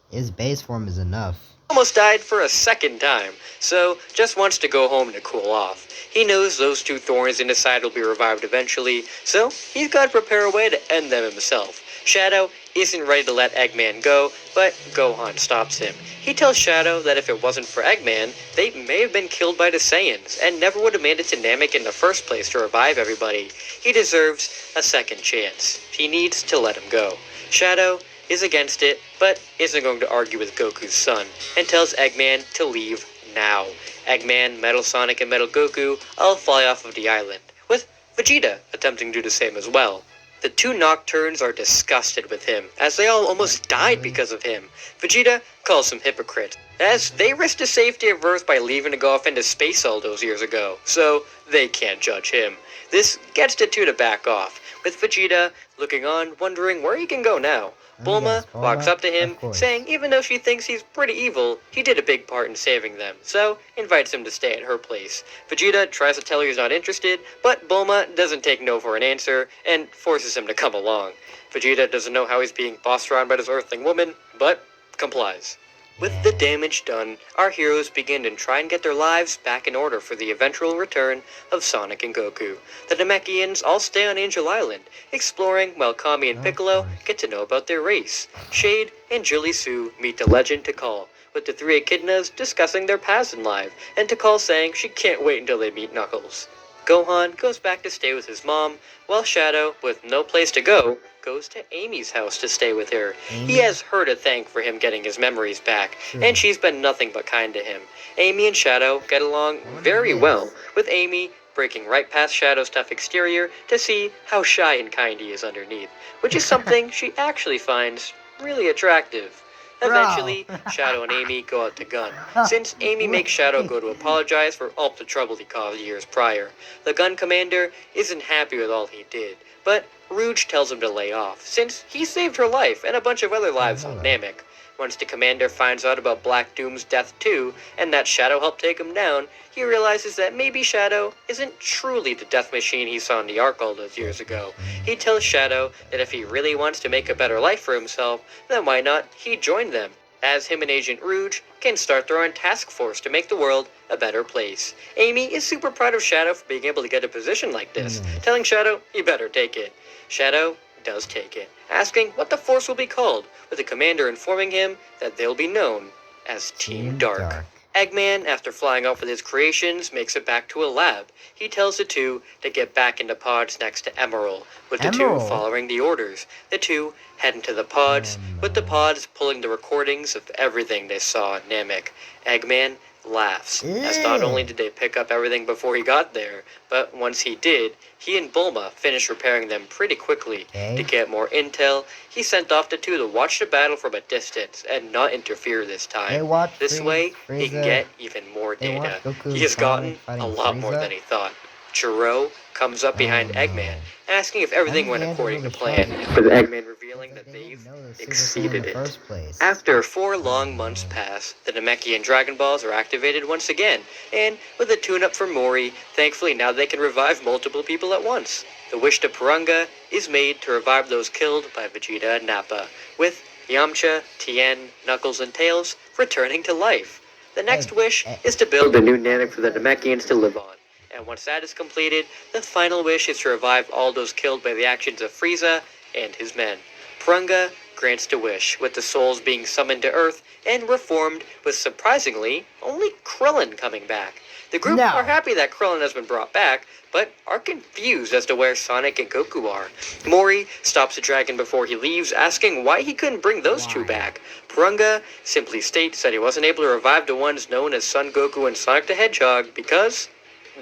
his base form is enough. Almost died for a second time, so just wants to go home to cool off. He knows those two thorns in his side will be revived eventually, so he's got to prepare a way to end them himself. Shadow isn't ready to let Eggman go, but Gohan stops him. He tells Shadow that if it wasn't for Eggman, they may have been killed by the Saiyans, and never would have made it to Namek in the first place to revive everybody. He deserves a second chance. He needs to let him go. Shadow is against it, but isn't going to argue with Goku's son, and tells Eggman to leave now. Eggman, Metal Sonic, and Metal Goku all fly off of the island, with Vegeta attempting to do the same as well. The two Nocturnes are disgusted with him, as they all almost died because of him. Vegeta calls them hypocrites, as they risked the safety of Earth by leaving to go off into space all those years ago, so they can't judge him. This gets the two to back off, with Vegeta looking on, wondering where he can go now. Bulma walks up to him, saying even though she thinks he's pretty evil, he did a big part in saving them, so invites him to stay at her place. Vegeta tries to tell her he's not interested, but Bulma doesn't take no for an answer, and forces him to come along. Vegeta doesn't know how he's being bossed around by this earthling woman, but complies. With the damage done, our heroes begin to try and get their lives back in order for the eventual return of Sonic and Goku. The Namekians all stay on Angel Island, exploring while Kami and Piccolo get to know about their race. Shade and Julie Sue meet the legend Tikal, with the three echidnas discussing their past in life, and Tikal saying she can't wait until they meet Knuckles. Gohan goes back to stay with his mom, while Shadow, with no place to go, goes to Amy's house to stay with her. He has her to thank for him getting his memories back, and she's been nothing but kind to him. Amy and Shadow get along very well, with Amy breaking right past Shadow's tough exterior to see how shy and kind he is underneath, which is something she actually finds really attractive. Eventually, Shadow and Amy go out to gun, since Amy makes Shadow go to apologize for all the trouble he caused years prior. The gun commander isn't happy with all he did, but Rouge tells him to lay off, since he saved her life and a bunch of other lives on Namek. Once the commander finds out about Black Doom's death too, and that Shadow helped take him down, he realizes that maybe Shadow isn't truly the death machine he saw in the Ark all those years ago. He tells Shadow that if he really wants to make a better life for himself, then why not he join them, as him and Agent Rouge can start their own task force to make the world a better place. Amy is super proud of Shadow for being able to get a position like this, telling Shadow he better take it. Shadow does take it, asking what the force will be called, with the commander informing him that they'll be known as Team Dark. Eggman, after flying off with his creations, makes it back to a lab. He tells the two to get back into pods next to Emerald, with the two following the orders. The two head into the pods, with the pods pulling the recordings of everything they saw in Namek. Eggman laughs, as not only did they pick up everything before he got there, but once he did, he and Bulma finished repairing them pretty quickly. To get more intel, he sent off the two to watch the battle from a distance and not interfere this time. This way, he can get even more data. He has gotten a lot more than he thought. Chiro comes up behind Eggman, asking if everything went according to plan, with Eggman revealing that they've exceeded it. After 4 long months pass, the Namekian Dragon Balls are activated once again, and with a tune-up for Mori, thankfully now they can revive multiple people at once. The wish to Purunga is made to revive those killed by Vegeta and Nappa, with Yamcha, Tien, Knuckles, and Tails returning to life. The next wish is to build a new Namek for the Namekians to live on. And once that is completed, the final wish is to revive all those killed by the actions of Frieza and his men. Purunga grants the wish, with the souls being summoned to Earth and reformed, with surprisingly only Krillin coming back. The group are happy that Krillin has been brought back, but are confused as to where Sonic and Goku are. Mori stops the dragon before he leaves, asking why he couldn't bring those two back. Purunga simply states that he wasn't able to revive the ones known as Son Goku and Sonic the Hedgehog because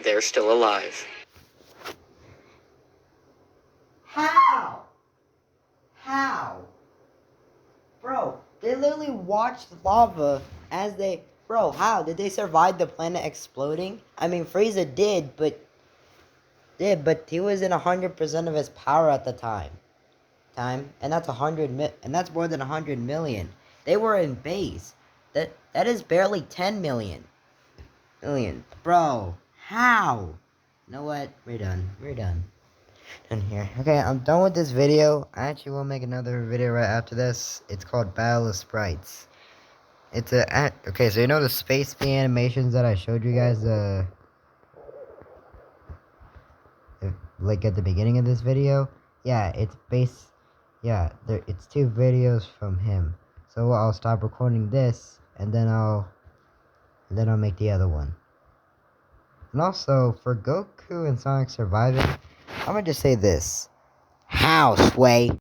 they're still alive. How? Bro, they literally watched lava as they... Bro, how? Did they survive the planet exploding? I mean, Frieza did, but he was in 100% of his power at the time. And that's and that's more than 100 million. They were in base. That is barely 10 million. Bro, how? You know what? We're done. Done here. Okay, I'm done with this video. I actually will make another video right after this. It's called Battle of Sprites. Okay, so you know the space bee animations that I showed you guys, like at the beginning of this video? Yeah, Yeah, it's 2 videos from him. So I'll stop recording this, and then I'll make the other one. And also, for Goku and Sonic surviving, I'm gonna just say this. How, Sway?